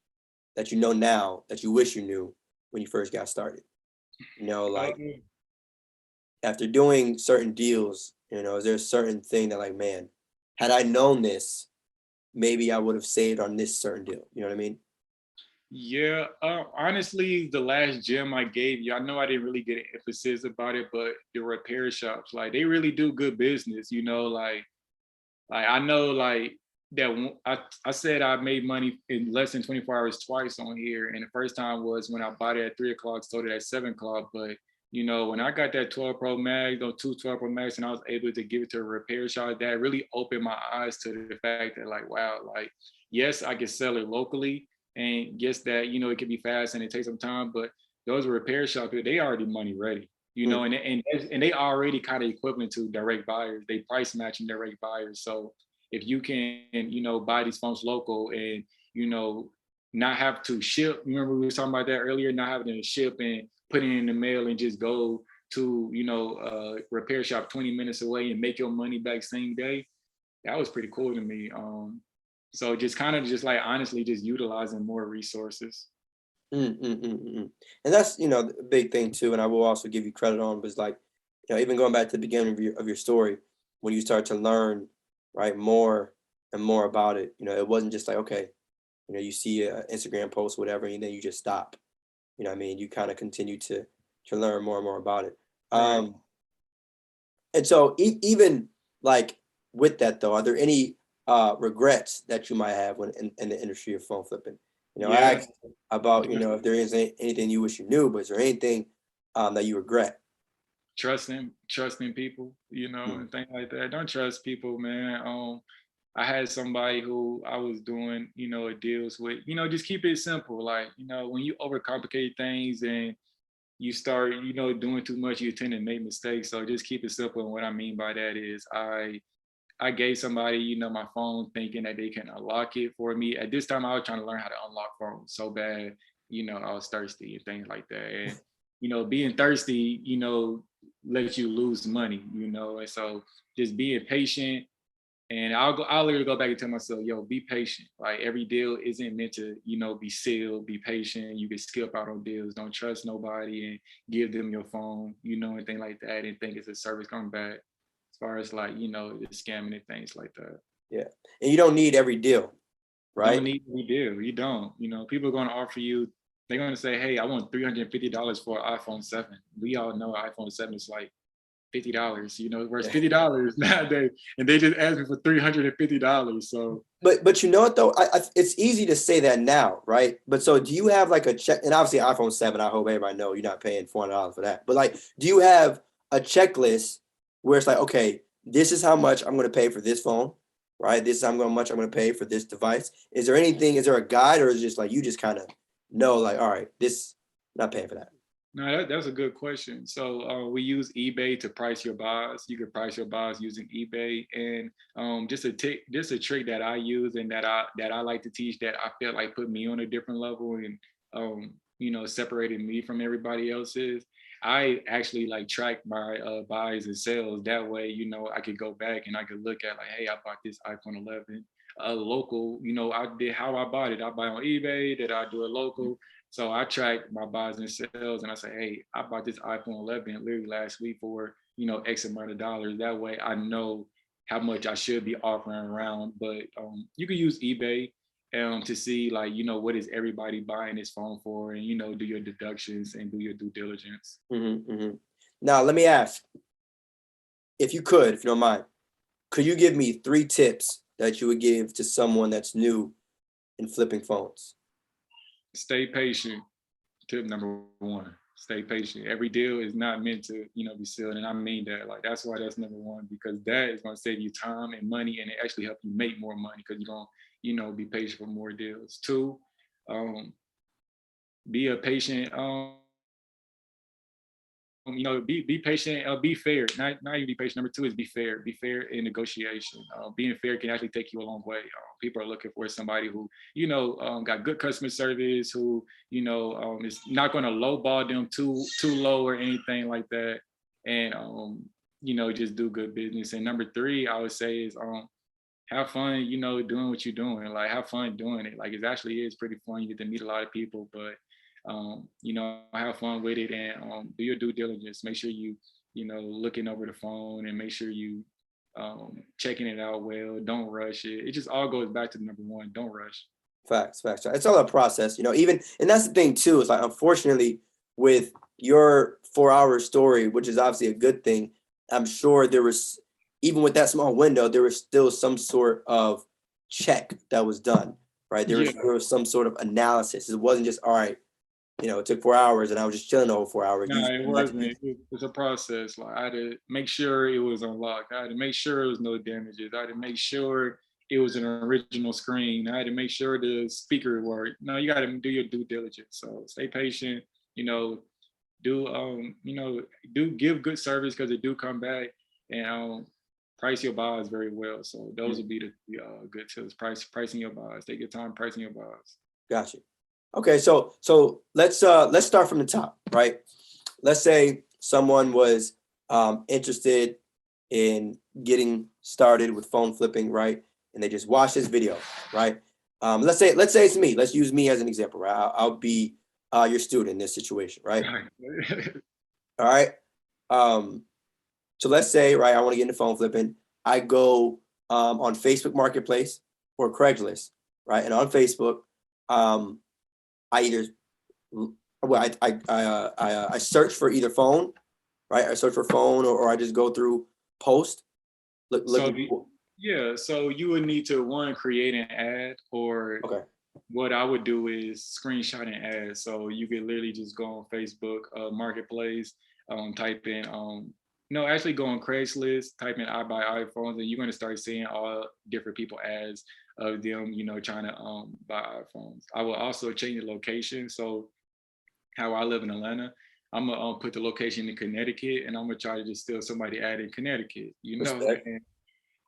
that you know now that you wish you knew when you first got started? Like after doing certain deals, is there a certain thing that like, man, had I known this, maybe I would have saved on this certain deal. You know what I mean? Yeah, honestly, the last gem I gave you, I know I didn't really get an emphasis about it, but the repair shops, like they really do good business, like I know like that I said I made money in less than 24 hours twice on here. And the first time was when I bought it at 3 o'clock, sold it at 7 o'clock. But when I got that 12 Pro Max, those 12 Pro Max, and I was able to give it to a repair shop, that really opened my eyes to the fact that like, wow, like, yes, I can sell it locally. And yes, that, it can be fast and it takes some time, but those repair shops, they already money ready, and they already kind of equivalent to direct buyers. They price matching direct buyers. So if you can, buy these phones local and, not have to ship, remember we were talking about that earlier, not having to ship and put it in the mail and just go to, repair shop 20 minutes away and make your money back same day. That was pretty cool to me. So just kind of just like honestly just utilizing more resources. And that's, the big thing too. And I will also give you credit on was like, even going back to the beginning of your story, when you start to learn, right, more and more about it, it wasn't just like, okay, you see an Instagram post, whatever, and then you just stop. You know what I mean? You kind of continue to learn more and more about it. Right. And so even like with that though, are there any regrets that you might have when in the industry of phone flipping? I Yeah. asked about, if there is anything you wish you knew, but is there anything that you regret? Trusting people, Mm. and things like that. Don't trust people, man. I had somebody who I was doing, deals with, just keep it simple. Like, when you overcomplicate things and you start, doing too much, you tend to make mistakes. So just keep it simple. And what I mean by that is I gave somebody, my phone thinking that they can unlock it for me. At this time, I was trying to learn how to unlock phones so bad, I was thirsty and things like that. And, being thirsty, lets you lose money, and so just being patient. And I'll literally go back and tell myself, yo, be patient. Like every deal isn't meant to, be sealed, be patient. You can skip out on deals. Don't trust nobody and give them your phone, and things like that and think it's a service coming back. As far as like, the scamming and things like that. Yeah. And you don't need every deal, right? Don't need every deal. You don't. People are gonna offer you, they're gonna say, hey, I want $350 for an iPhone 7. We all know iPhone 7 is like $50, whereas $50 nowadays, and they just asked me for $350. So, but you know what though, it's easy to say that now, right? But so do you have like a check? And obviously iPhone 7, I hope everybody know you're not paying $400 for that. But like, do you have a checklist where it's like, okay, this is how much I'm going to pay for this phone, right? This is how much I'm going to pay for this device. Is there a guide, or is it just like you just kind of know, like, all right, this, I'm not paying for that? no, that's a good question. So we use eBay to price your buys. You can price your buys using eBay, and just a trick that I use and that I like to teach that I feel like put me on a different level and separated me from everybody else is I actually like track my buys and sales. That way, I could go back and I could look at like, hey, I bought this iPhone 11 local. I did how I bought it. I buy on eBay. Did I do it local? So I track my buys and sales, and I say, hey, I bought this iPhone 11 literally last week for X amount of dollars. That way, I know how much I should be offering around. But you can use eBay to see like what is everybody buying this phone for, and do your deductions and do your due diligence. Now let me ask, if you don't mind, could you give me 3 tips that you would give to someone that's new in flipping phones? Stay patient. Tip number 1. Stay patient. Every deal is not meant to, be sealed. And I mean that. Like that's why that's number 1, because that is going to save you time and money, and it actually help you make more money because you're going to, be patient for more deals. 2, be a patient. Be patient, be fair. Not even be patient. Number 2 is be fair. Be fair in negotiation. Being fair can actually take you a long way. People are looking for somebody who, got good customer service, who, is not going to lowball them too low or anything like that, and just do good business. And number 3, I would say is have fun, doing what you're doing. Like have fun doing it. Like it actually is pretty fun. You get to meet a lot of people, but have fun with it and do your due diligence. Make sure you, looking over the phone and make sure you checking it out well. Don't rush it. It just all goes back to number 1. Don't rush. Facts. It's all a process, even, and that's the thing too, is like, unfortunately, with your 4-hour story, which is obviously a good thing, I'm sure there was, even with that small window, there was still some sort of check that was done, right? There was some sort of analysis. It wasn't just, all right, it took 4 hours and I was just chilling over 4 hours. No, it wasn't. It was a process. Like I had to make sure it was unlocked. I had to make sure there was no damages. I had to make sure it was an original screen. I had to make sure the speaker worked. No, you got to do your due diligence. So stay patient. Do give good service because it do come back, and price your buys very well. So those would be the good tips. Pricing your buys. Take your time pricing your buys. Gotcha. Okay, so let's start from the top, right? Let's say someone was interested in getting started with phone flipping, right? And they just watch this video, right? Let's say it's me. Let's use me as an example, right? I'll be your student in this situation, right? All right. So let's say, right, I want to get into phone flipping. I go on Facebook Marketplace or Craigslist, right? And on Facebook, I either I search for either phone, right? I search for phone, or I just go through post. So you would need to create an ad, or okay. What I would do is screenshot an ad. So you could literally just go on Facebook Marketplace, type in actually go on Craigslist, type in I buy iPhones, and you're gonna start seeing all different people ads of them, trying to buy iPhones. I will also change the location. So how I live in Atlanta, I'm gonna put the location in Connecticut, and I'm gonna try to just steal somebody ad in Connecticut,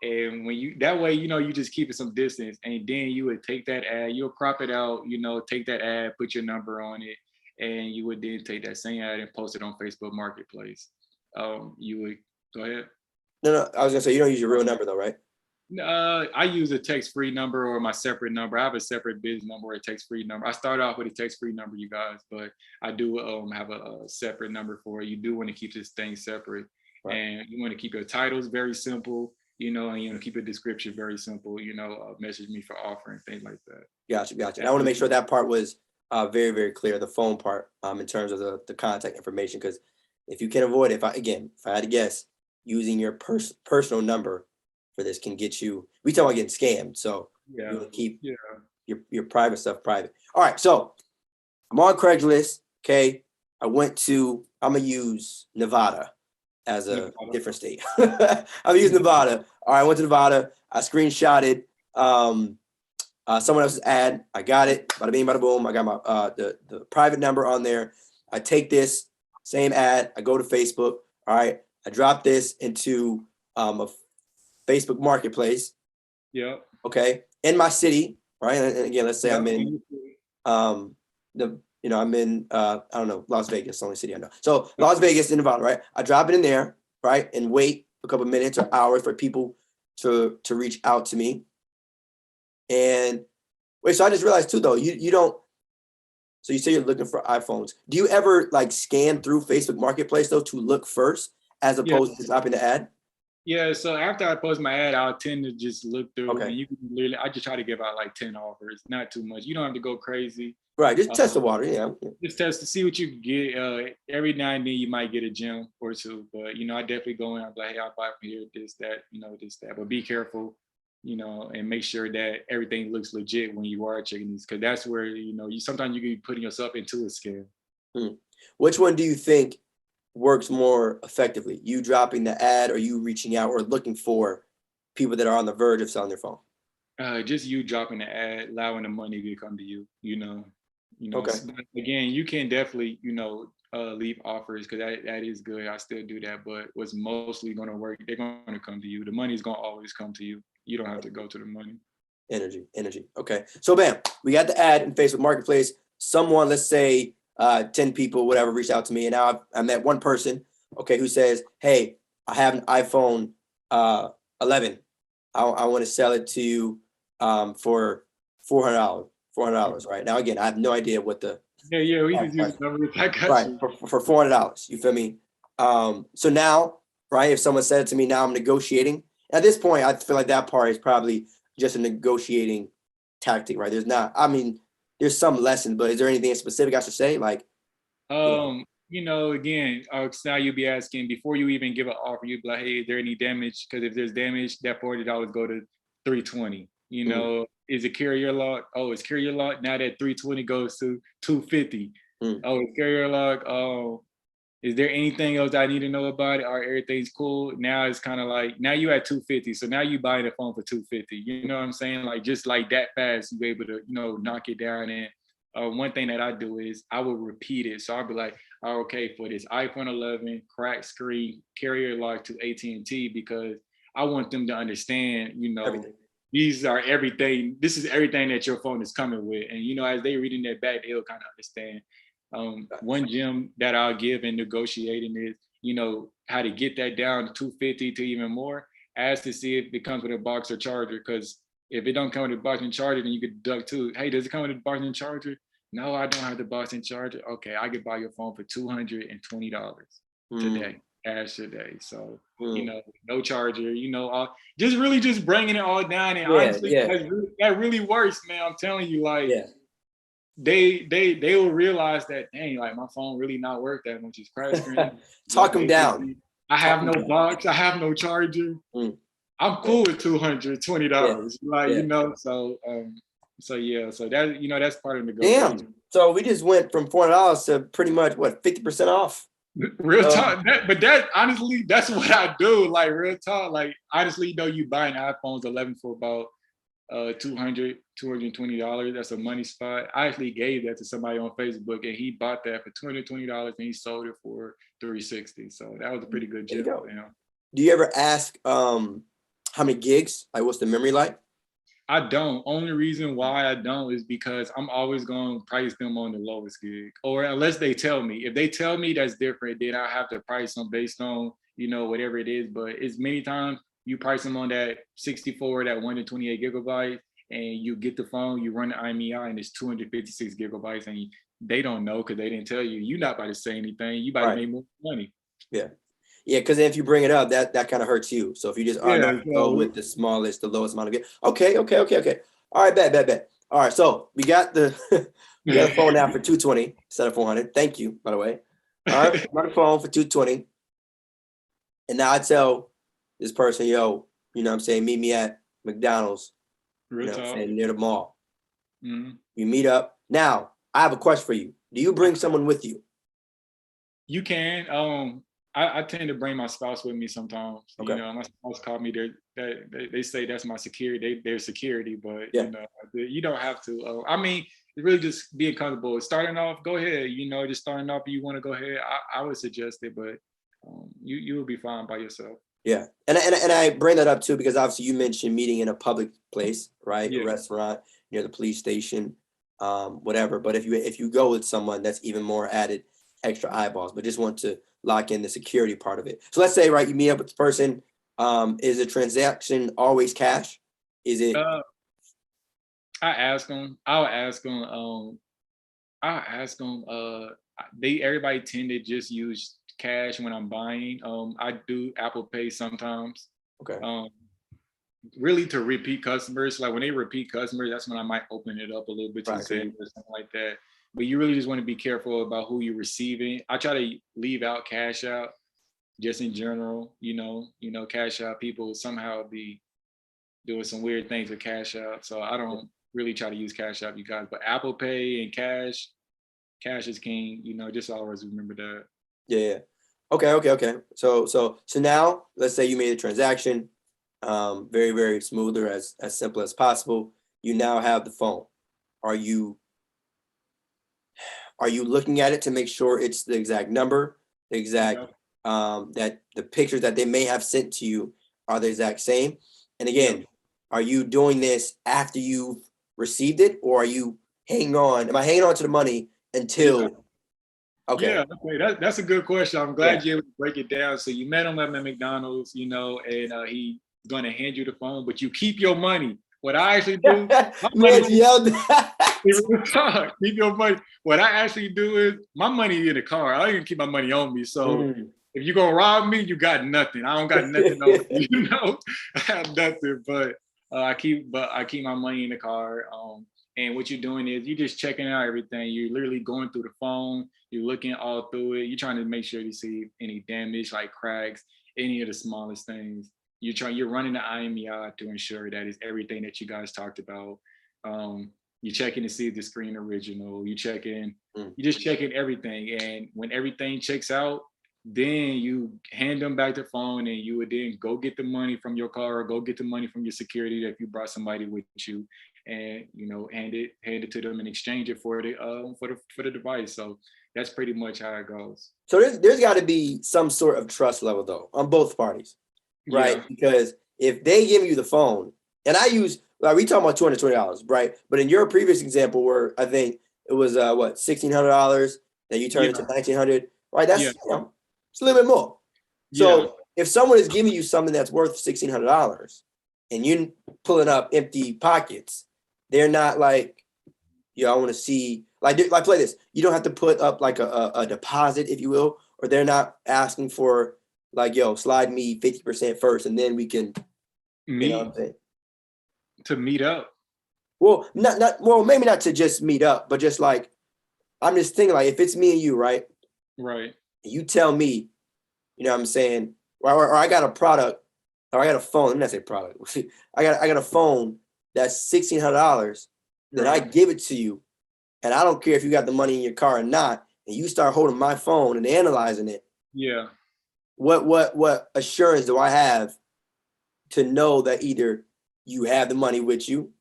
and when you that way, you just keep it some distance, and then you would take that ad, you'll crop it out, take that ad, put your number on it, and you would then take that same ad and post it on Facebook Marketplace. You would go ahead. No, I was gonna say you don't use your real number though, right? I use a text-free number or my separate number. I have a separate business number or a text-free number. I started off with a text-free number, you guys, but I do have a separate number for it. You do want to keep this thing separate, right? And you want to keep your titles very simple, and you want to keep your description very simple. Message me for offer and things like that. Gotcha. And I want to make sure that part was very, very clear. The phone part, in terms of the contact information, because if you can avoid it, if I had to guess, using your personal number for this can get you. We talk about getting scammed, so you want to keep your private stuff private. All right, so I'm on Craigslist. Okay, I'm gonna use Nevada as a different state. I'm gonna use Nevada. All right, I went to Nevada. I screenshotted someone else's ad. I got it. Bada bing, bada boom. I got my the private number on there. I take this same ad. I go to Facebook. All right, I drop this into a Facebook Marketplace. Yeah. Okay. In my city, right? And again, let's say I'm in I'm in I don't know, Las Vegas, the only city I know. So Las Vegas in Nevada, right? I drop it in there, right? And wait a couple minutes or hours for people to reach out to me. And wait, so I just realized too though, you don't, so you say you're looking for iPhones. Do you ever like scan through Facebook Marketplace though to look first as opposed to dropping the ad? Yeah, so after I post my ad, I'll tend to just look through, okay. And you can literally, I just try to give out like 10 offers, not too much. You don't have to go crazy. Right, just test the water, yeah. Just test to see what you can get. Every now and then you might get a gem or two, but I definitely go in. I'm like, hey, I'll buy from here, this, that, this, that. But be careful, and make sure that everything looks legit when you are checking these, because that's where you sometimes you can be putting yourself into a scam. Which one do you think works more effectively? You dropping the ad, or you reaching out or looking for people that are on the verge of selling their phone? Just you dropping the ad, allowing the money to come to you. Okay. So again, you can definitely leave offers, because that is good. I still do that, but what's mostly going to work, they're going to come to you. The money's going to always come to you. You don't have to go to the money. Energy. Okay. So bam, we got the ad in Facebook Marketplace. Someone, let's say 10 people, whatever, reached out to me, and now I met one person, okay, who says, hey, I have an iPhone 11. I want to sell it to you for $400. Right now, again, I have no idea what the we can do numbers. I got right you. for $400. You feel me? So now, right, if someone said it to me, now I'm negotiating. At this point, I feel like that part is probably just a negotiating tactic, right? There's some lesson, but is there anything specific I should say? Like, again, now you'll be asking before you even give an offer, you'd be like, hey, is there any damage? Because if there's damage, that $40 go to $320. Is it carrier lock? Oh, it's carrier lock. Now that $320 goes to $250. Oh, it's carrier lock. Oh, is there anything else I need to know about it? Or everything's cool? Now it's kind of like, now you at $250. So now you buying a phone for $250. You know what I'm saying? Like, just like that fast, you able to, knock it down. And one thing that I do is I will repeat it. So I'll be like, oh, okay, for this iPhone 11, cracked screen, carrier lock to AT&T, because I want them to understand, everything. These are everything. This is everything that your phone is coming with. And, as they reading that back, they'll kind of understand. One gem that I'll give in negotiating is, how to get that down to 250 to even more. Ask to see if it comes with a box or charger, because if it don't come with a box and charger, then you could deduct too. Hey, does it come with a box and charger? No, I don't have the box and charger. Okay, I could buy your phone for $220 today, cash today. So, no charger, just bringing it all down. And honestly, that really works, man. I'm telling you, like, they will realize that, dang, like my phone really not worth that much. It's crash screen. Talk them down. I have no box. I have no charger. I'm cool with $220. Like, so yeah. So that, that's part of the negotiation. Damn. So we just went from $400 to pretty much what, 50% off? Real talk. But that honestly, that's what I do. Like, real talk. Like, honestly, you buying iPhones 11 for about $220. That's a money spot. I actually gave that to somebody on Facebook, and he bought that for $220 and he sold it for $360. So that was a pretty good deal. Do you ever ask how many gigs? Like, what's the memory like? I don't. Only reason why I don't is because I'm always going to price them on the lowest gig, or unless they tell me. If they tell me that's different, then I have to price them based on, whatever it is. But it's many times you price them on that 64, that 128 gigabytes, and you get the phone, you run the IMEI, and it's 256 gigabytes, and they don't know because they didn't tell you. You're not about to say anything. You about to make more money. Yeah. Yeah, because if you bring it up, that kind of hurts you. So if you just go with the smallest, the lowest amount of it. Okay. All right, bet. All right, so we got the phone now for $220 instead of $400. Thank you, by the way. All right, I'm on the phone for $220, and now I tell this person, yo, what I'm saying, meet me at McDonald's, near the mall. You meet up. Now, I have a question for you. Do you bring someone with you? You can. I tend to bring my spouse with me sometimes. Okay. My spouse called me. They say that's my security. They're security, but you don't have to. I mean, it's really just being comfortable. Starting off, go ahead. Just starting off, you want to go ahead. I would suggest it, but you will be fine by yourself. Yeah, and I bring that up too because obviously you mentioned meeting in a public place, right? Yeah. A restaurant, near the police station, whatever. But if you go with someone, that's even more added extra eyeballs. But just want to lock in the security part of it. So let's say, right, you meet up with this person. Is a transaction always cash? Is it? I'll ask them. Everybody tend to just use cash when I'm buying. I do Apple Pay sometimes. Okay. Really to repeat customers. Like when they repeat customers, that's when I might open it up a little bit to save or something like that. But you really just want to be careful about who you're receiving. I try to leave out cash out just in general. Cash out, people somehow be doing some weird things with cash out. So I don't really try to use cash out, you guys. But Apple Pay and cash is king. Just always remember that. Yeah. Okay. So now let's say you made a transaction, very, very smoother, as simple as possible. You now have the phone. Are you looking at it to make sure it's the exact number, the exact that the pictures that they may have sent to you are the exact same? And again, are you doing this after you've received it, or are you hanging on? Am I hanging on to the money until? Okay. Yeah, okay. That's a good question. I'm glad you able to break it down. So you met him at McDonald's, and he's going to hand you the phone, but you keep your money. What I actually do, keep your money. What I actually do is my money in the car. I don't even keep my money on me. So if you're gonna rob me, you got nothing. I don't got nothing on me, I have nothing. But I keep my money in the car. And what you're doing is you're just checking out everything. You're literally going through the phone. You're looking all through it. You're trying to make sure you see any damage, like cracks, any of the smallest things. You're running the IMEI to ensure that it's everything that you guys talked about. You're checking to see if the screen original. You're just checking everything. And when everything checks out, then you hand them back the phone, and you would then go get the money from your car or go get the money from your security if you brought somebody with you, and hand it to them and exchange it for the device. So that's pretty much how it goes. So there's got to be some sort of trust level though on both parties, right? Yeah. Because if they give you the phone, and I use, like, we talking about $220, right? But in your previous example, where I think it was $1,600, then you turn Yeah. it to 1,900, right? That's Yeah. it's a little bit more. Yeah. So if someone is giving you something that's worth $1,600 and you're pulling up empty pockets, they're not like, I want to see, like play this. You don't have to put up like a deposit, if you will, or they're not asking for like, slide me 50% first, and then we can, you know what I'm saying? To meet up. Well, maybe not to just meet up, but just like, I'm just thinking like, if it's me and you, right? Right. You tell me, you know what I'm saying? Or I got a product, or I got a phone. Let me not say product. I got a phone that's $1,600. Then I give it to you, and I don't care if you got the money in your car or not, and you start holding my phone and analyzing it. Yeah. What assurance do I have to know that either you have the money with you,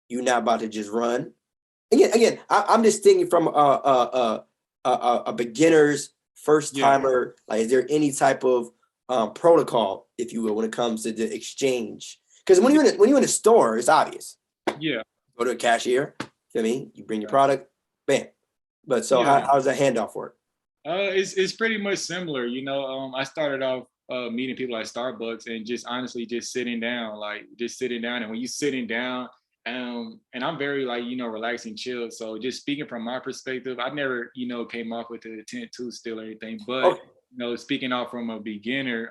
you're not about to just run? Again, I'm just thinking from a beginner's first timer. Like, is there any type of protocol, if you will, when it comes to the exchange? Because when you're in a store, it's obvious. Yeah. Go to a cashier. Feel me? You bring your product, bam. But so how does that handoff work? It's pretty much similar. I started off meeting people at Starbucks and just honestly just sitting down, and when you sitting down, and I'm very like, relaxing, chill. So just speaking from my perspective, I never, came off with the intent to steal or anything, but speaking off from a beginner,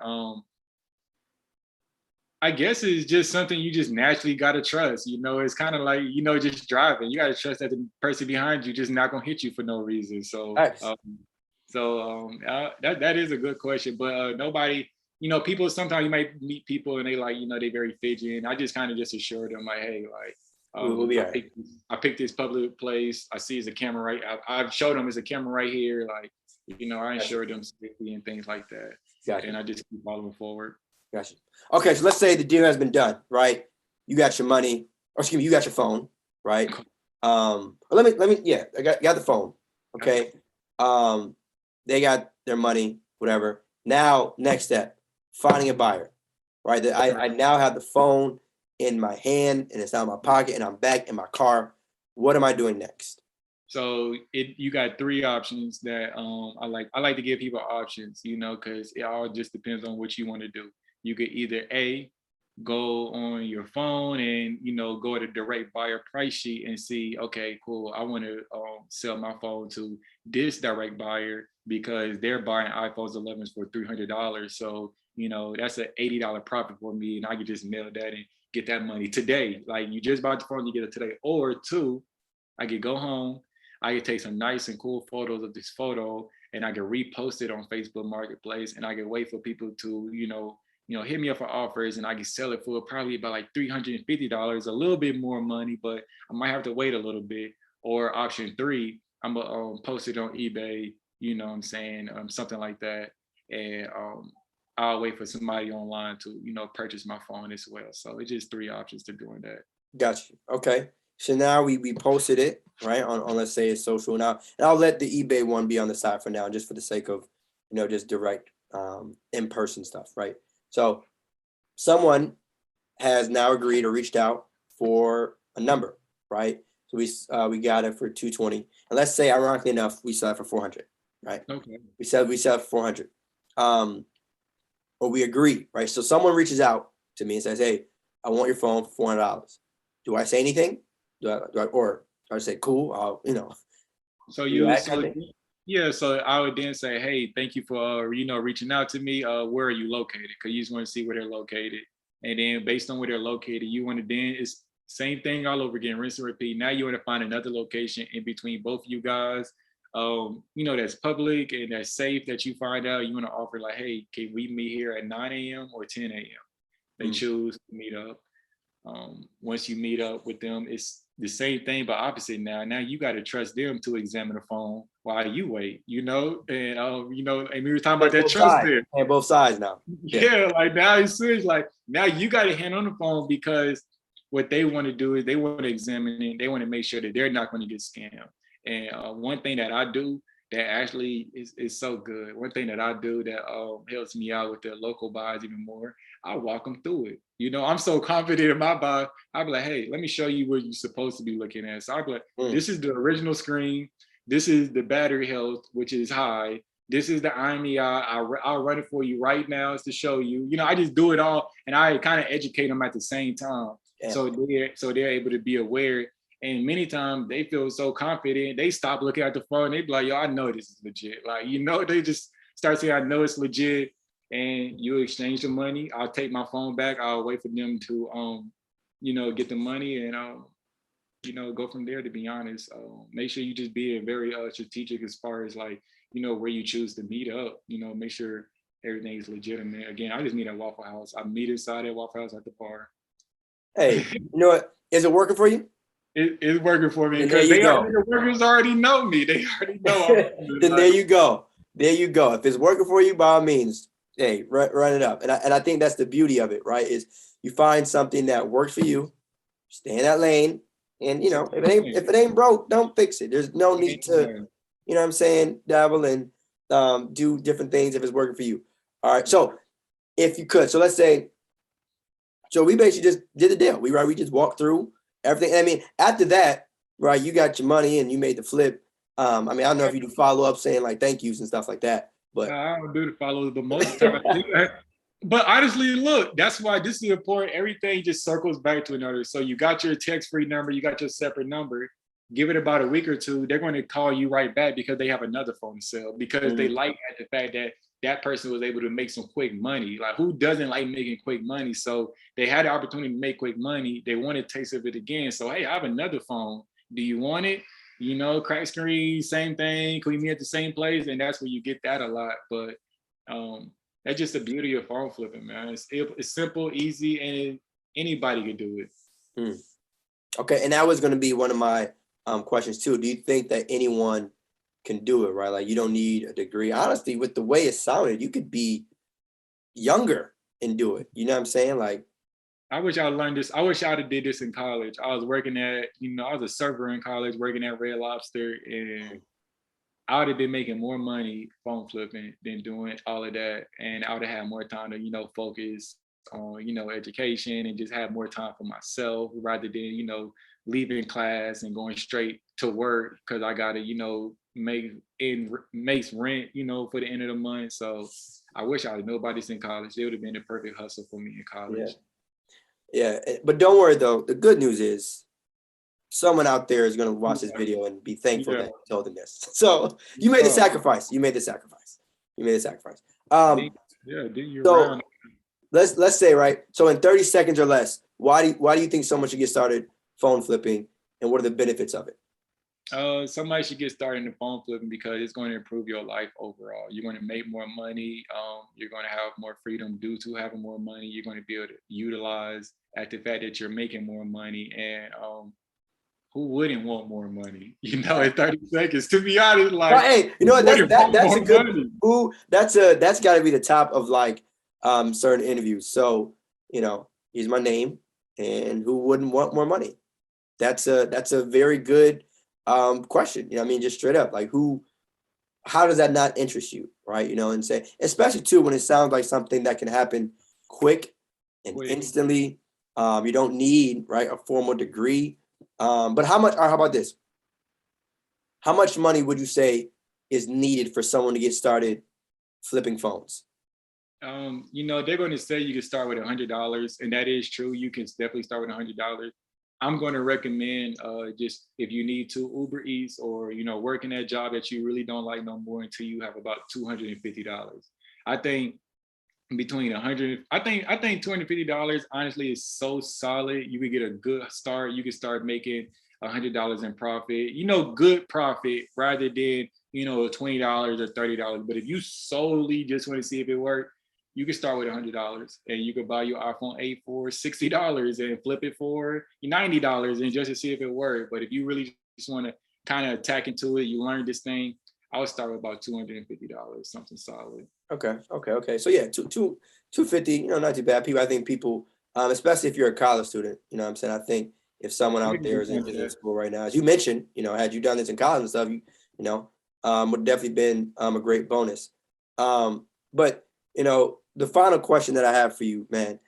I guess it's just something you just naturally gotta trust. It's kind of like, just driving. You gotta trust that the person behind you just not gonna hit you for no reason. So, that is a good question. But nobody, people, sometimes you might meet people and they like, they very fidgety. And I just kind of just assure them like, hey, like, I picked this public place. I see it's a camera right. I've showed them it's a camera right here. Like, I assure them safety and things like that. And I just keep following forward. Gotcha. Okay, so let's say the deal has been done, right? You got your money, or excuse me, you got your phone, right? Let me, I got the phone. Okay. They got their money, whatever. Now, next step, finding a buyer, right? I now have the phone in my hand and it's out of my pocket and I'm back in my car. What am I doing next? So you got three options that I like to give people options, because it all just depends on what you want to do. You could either go on your phone and go at a direct buyer price sheet and see, okay, cool, I want to sell my phone to this direct buyer because they're buying iPhones 11s for $300. So that's an $80 profit for me, and I could just mail that and get that money today. Like, you just bought the phone, you get it today. Or two, I could go home, I could take some nice and cool photos of this photo, and I could repost it on Facebook Marketplace, and I could wait for people to hit me up for offers, and I can sell it for probably about like $350, a little bit more money, but I might have to wait a little bit. Or option three, I'm gonna post it on eBay, something like that, and I'll wait for somebody online to purchase my phone as well. So it's just three options to doing that. Gotcha. Okay. So now we posted it right on let's say it's social now, and I'll let the eBay one be on the side for now, just for the sake of just direct in-person stuff, right? So someone has now agreed or reached out for a number, right? So we got it for 220, and let's say, ironically enough, we sell it for 400, right? Okay. We sell it for 400, or we agree, right? So someone reaches out to me and says, "Hey, I want your phone for $400." Do I say anything? Or do I say, "Cool"? So so I would then say, hey, thank you for reaching out to me. Where are you located? Because you just want to see where they're located, and then based on where they're located, you want to then it's same thing all over again, rinse and repeat. Now you want to find another location in between both of you guys, that's public and that's safe, that you find out. You want to offer like, hey, can we meet here at 9 a.m. or 10 a.m.? They choose to meet up. Once you meet up with them, it's the same thing but opposite. Now you got to trust them to examine the phone while you wait, and and we were talking about that trust there. And both sides now. Like now it's serious. Like now you got a hand on the phone, because what they want to do is they want to examine it. They want to make sure that they're not going to get scammed. And one thing that I do that actually is so good, one thing that I do that helps me out with the local buys even more, I walk them through it. I'm so confident in my buy. I'll be like, hey, let me show you what you're supposed to be looking at. So I'll be like, this is the original screen. This is the battery health, which is high. This is the IMEI. I'll run it for you right now to show you. You know, I just do it all, and I kind of educate them at the same time. Yeah. So they're able to be aware. And many times they feel so confident, they stop looking at the phone. They be like, "Yo, I know this is legit." Like, you know, they just start saying, "I know it's legit." And you exchange the money. I'll take my phone back. I'll wait for them to, you know, get the money, and you know, go from there. To be honest, make sure you just be very strategic as far as like, you know, where you choose to meet up. You know, make sure everything is legitimate. Again, I just meet at Waffle House. I meet inside at Waffle House at the bar. Hey, you know what? Is it working for you? It's working for me And there because you go. the workers already know me. They already know. Then there you go. There you go. If it's working for you, by all means, hey, run it up. And I think that's the beauty of it, right? Is you find something that works for you, stay in that lane, and you know, if it ain't broke, don't fix it. There's no need to, you know what I'm saying, dabble and do different things if it's working for you. All right. So if you could, so let's say, so we basically just did the deal. We just walked through everything. I mean, after that, right, you got your money and you made the flip. I mean, I don't know if you do follow up saying like thank yous and stuff like that, but I don't do the follows, but most of the time I do that. But honestly, look, that's why this is important. Everything just circles back to another. So you got your text-free number, you got your separate number. Give it about a week or two, they're going to call you right back because they have another phone to sell, because they like the fact that that person was able to make some quick money. Like, who doesn't like making quick money? So they had the opportunity to make quick money. They want a taste of it again. So, hey, I have another phone. Do you want it? You know, crack screen, same thing. Can we meet at the same place? And that's where you get that a lot. But that's just the beauty of phone flipping, man. It's simple, easy, and anybody can do it. Okay, and that was going to be one of my questions too. Do you think that anyone can do it, right? Like, you don't need a degree. Honestly, with the way it sounded, you could be younger and do it. You know what I'm saying? Like, I wish I learned this. I wish I'd have did this in college. I was working at, you know, I was a server in college working at Red Lobster, and I would have been making more money phone flipping than doing all of that. And I would have had more time to, you know, focus on, you know, education and just have more time for myself rather than, you know, leaving class and going straight to work because I got to, you know, make rent, you know, for the end of the month. So I wish I knew about this in college. It would have been the perfect hustle for me in college. Yeah. But don't worry though. The good news is someone out there is going to watch this video and be thankful that you told them this. So you made the sacrifice. You made the sacrifice. So let's say, right. So in 30 seconds or less, why do you think someone should get started phone flipping, and what are the benefits of it? Somebody should get started in phone flipping because it's going to improve your life overall. You're going to make more money. You're going to have more freedom due to having more money. You're going to be able to utilize at the fact that you're making more money. And who wouldn't want more money? You know, in 30 seconds, to be honest, like, well, hey, you know what? That's a good. Ooh, that's got to be the top of like certain interviews. So, you know, here's my name, and who wouldn't want more money? That's a very good question. You know what I mean? Just straight up, like, how does that not interest you? Right. You know, and say, especially too, when it sounds like something that can happen quick and instantly. You don't need, right, a formal degree. But how about this? How much money would you say is needed for someone to get started flipping phones? You know, they're going to say you can start with $100, and that is true. You can definitely start with $100. I'm going to recommend just if you need to Uber Eats or, you know, working that job that you really don't like no more until you have about $250. I think between I think $250 honestly is so solid. You could get a good start. You could start making $100 in profit, you know, good profit rather than, you know, $20 or $30. But if you solely just want to see if it worked, you can start with $100 and you could buy your iPhone 8 for $60 and flip it for $90 and just to see if it worked. But if you really just want to kind of attack into it, you learn this thing, I would start with about $250, something solid. Okay. So yeah, 250, you know, not too bad. I think people, especially if you're a college student, you know what I'm saying? I think if someone out there is in school right now, as you mentioned, you know, had you done this in college and stuff, you know, would definitely been a great bonus. But, you know, the final question that I have for you, man,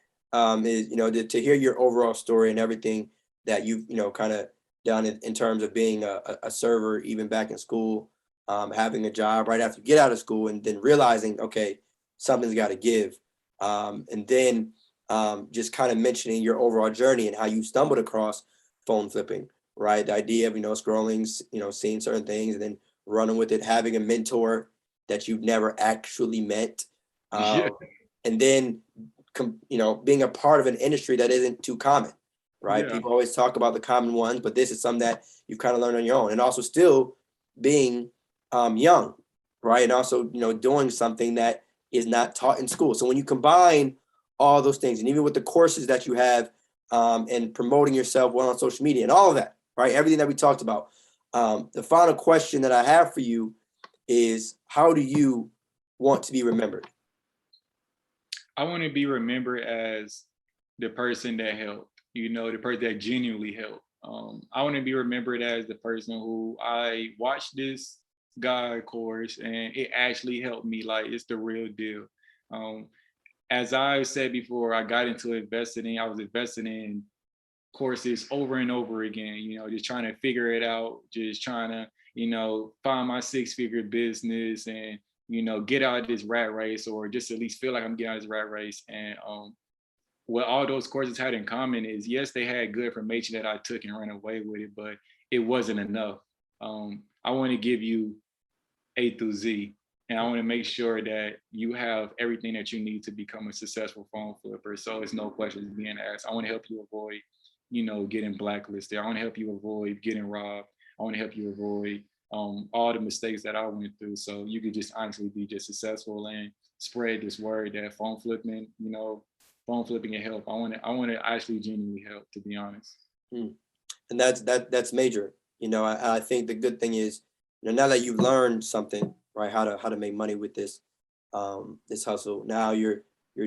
is, you know, to hear your overall story and everything that you've, you know, kind of done in terms of being a server, even back in school, having a job right after you get out of school, and then realizing, okay, something's got to give. And then just kind of mentioning your overall journey and how you stumbled across phone flipping, right? The idea of, scrolling, seeing certain things and then running with it, having a mentor that you've never actually met. Yeah. And then, being a part of an industry that isn't too common, right? Yeah. People always talk about the common ones, but this is something that you've kind of learned on your own, and also still being young, right? And also, doing something that is not taught in school. So when you combine all those things, and even with the courses that you have, and promoting yourself well on social media and all of that, right? Everything that we talked about. The final question that I have for you is, how do you want to be remembered? I want to be remembered as the person that helped, the person that genuinely helped. I want to be remembered as the person who I watched this guide course and it actually helped me. Like, it's the real deal. Um, as I said before, I got into investing. I was investing in courses over and over again, just trying to figure it out, just trying to, find my 6-figure business and, get out of this rat race, or just at least feel like I'm getting out of this rat race. And what all those courses had in common is, yes, they had good information that I took and ran away with it, but it wasn't enough. I want to give you A through Z, and I want to make sure that you have everything that you need to become a successful phone flipper. So it's no questions being asked. I want to help you avoid, getting blacklisted. I want to help you avoid getting robbed. I want to help you avoid all the mistakes that I went through. So you could just honestly be just successful and spread this word that phone flipping, phone flipping and help. I want to actually genuinely help, to be honest. And that's major. I think the good thing is, now that you've learned something, right, how to make money with this this hustle, now you're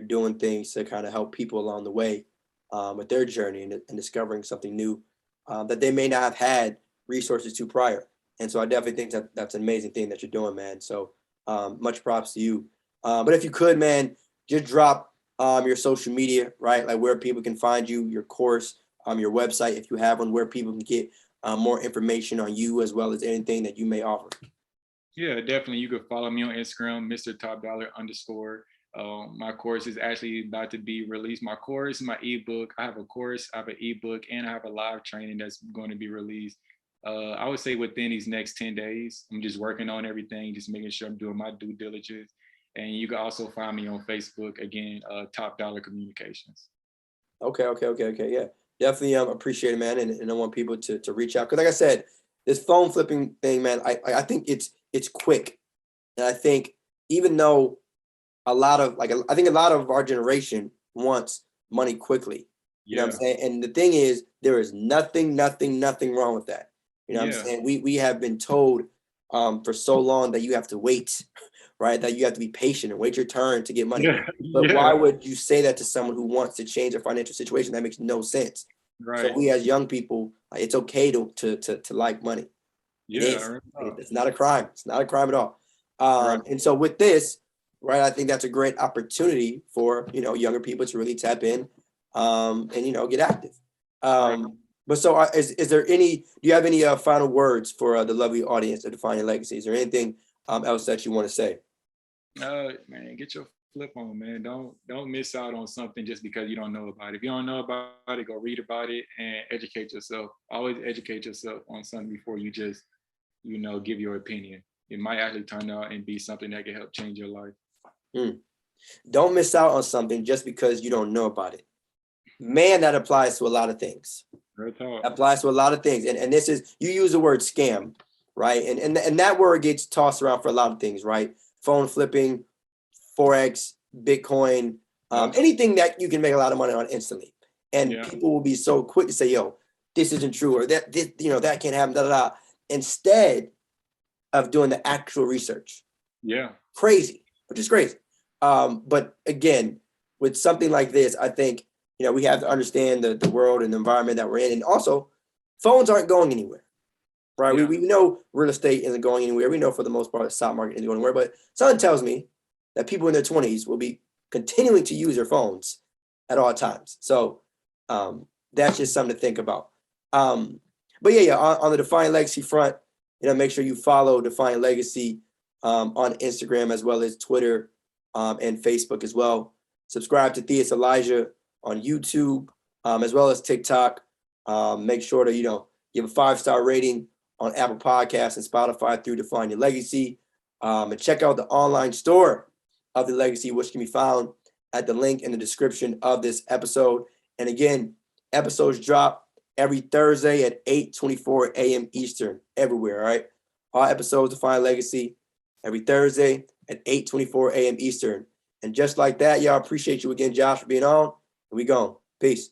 doing things to kind of help people along the way with their journey and discovering something new that they may not have had resources to prior. And so I definitely think that that's an amazing thing that you're doing, man. So much props to you. But if you could, man, just drop your social media, right? Like where people can find you, your course, your website, if you have one, where people can get more information on you, as well as anything that you may offer. Yeah, definitely. You could follow me on Instagram, Mr. Top Dollar _. My course is actually about to be released. My course, my ebook. I have a course, I have an ebook, and I have a live training that's going to be released. I would say within these next 10 days. I'm just working on everything, just making sure I'm doing my due diligence. And you can also find me on Facebook, again, Top Dollar Communications. Okay. Yeah, definitely appreciate it, man. And I want people to reach out. Because like I said, this phone flipping thing, man, I think it's quick. And I think even though I think a lot of our generation wants money quickly. You know what I'm saying? And the thing is, there is nothing wrong with that. You know what I'm saying? We have been told for so long that you have to wait, right? That you have to be patient and wait your turn to get money. But why would you say that to someone who wants to change their financial situation? That makes no sense. Right. So we as young people, it's okay to like money. It is. It's not a crime. It's not a crime at all. And so with this, right, I think that's a great opportunity for younger people to really tap in and get active. But so is there any? Do you have any final words for the lovely audience of Defining Legacy? Is there anything else that you want to say? Man, get your flip on, man. Don't miss out on something just because you don't know about it. If you don't know about it, go read about it and educate yourself. Always educate yourself on something before you just, give your opinion. It might actually turn out and be something that can help change your life. Don't miss out on something just because you don't know about it. Man, that applies to a lot of things. Applies to a lot of things. And this is, you use the word scam, right? And that word gets tossed around for a lot of things, right? Phone flipping, Forex, Bitcoin, anything that you can make a lot of money on instantly. And people will be so quick to say, yo, this isn't true, or that can't happen, instead of doing the actual research. Crazy, which is crazy. But again, with something like this, I think, we have to understand the world and the environment that we're in. And also, phones aren't going anywhere, right? We know real estate isn't going anywhere. We know for the most part the stock market isn't going anywhere. But something tells me that people in their 20s will be continuing to use their phones at all times. So that's just something to think about. But yeah, on the Define Legacy front, make sure you follow Define Legacy on Instagram as well as Twitter and Facebook as well. Subscribe to Theus Elijah on YouTube as well as TikTok. Make sure to give a 5-star rating on Apple Podcasts and Spotify through Define Your Legacy. And check out the online store of the Legacy, which can be found at the link in the description of this episode. And again, episodes drop every Thursday at 8:24 a.m. Eastern, everywhere, all right? All episodes Define Legacy every Thursday at 8:24 a.m. Eastern. And just like that, y'all, appreciate you again, Josh, for being on. And we gone. Peace.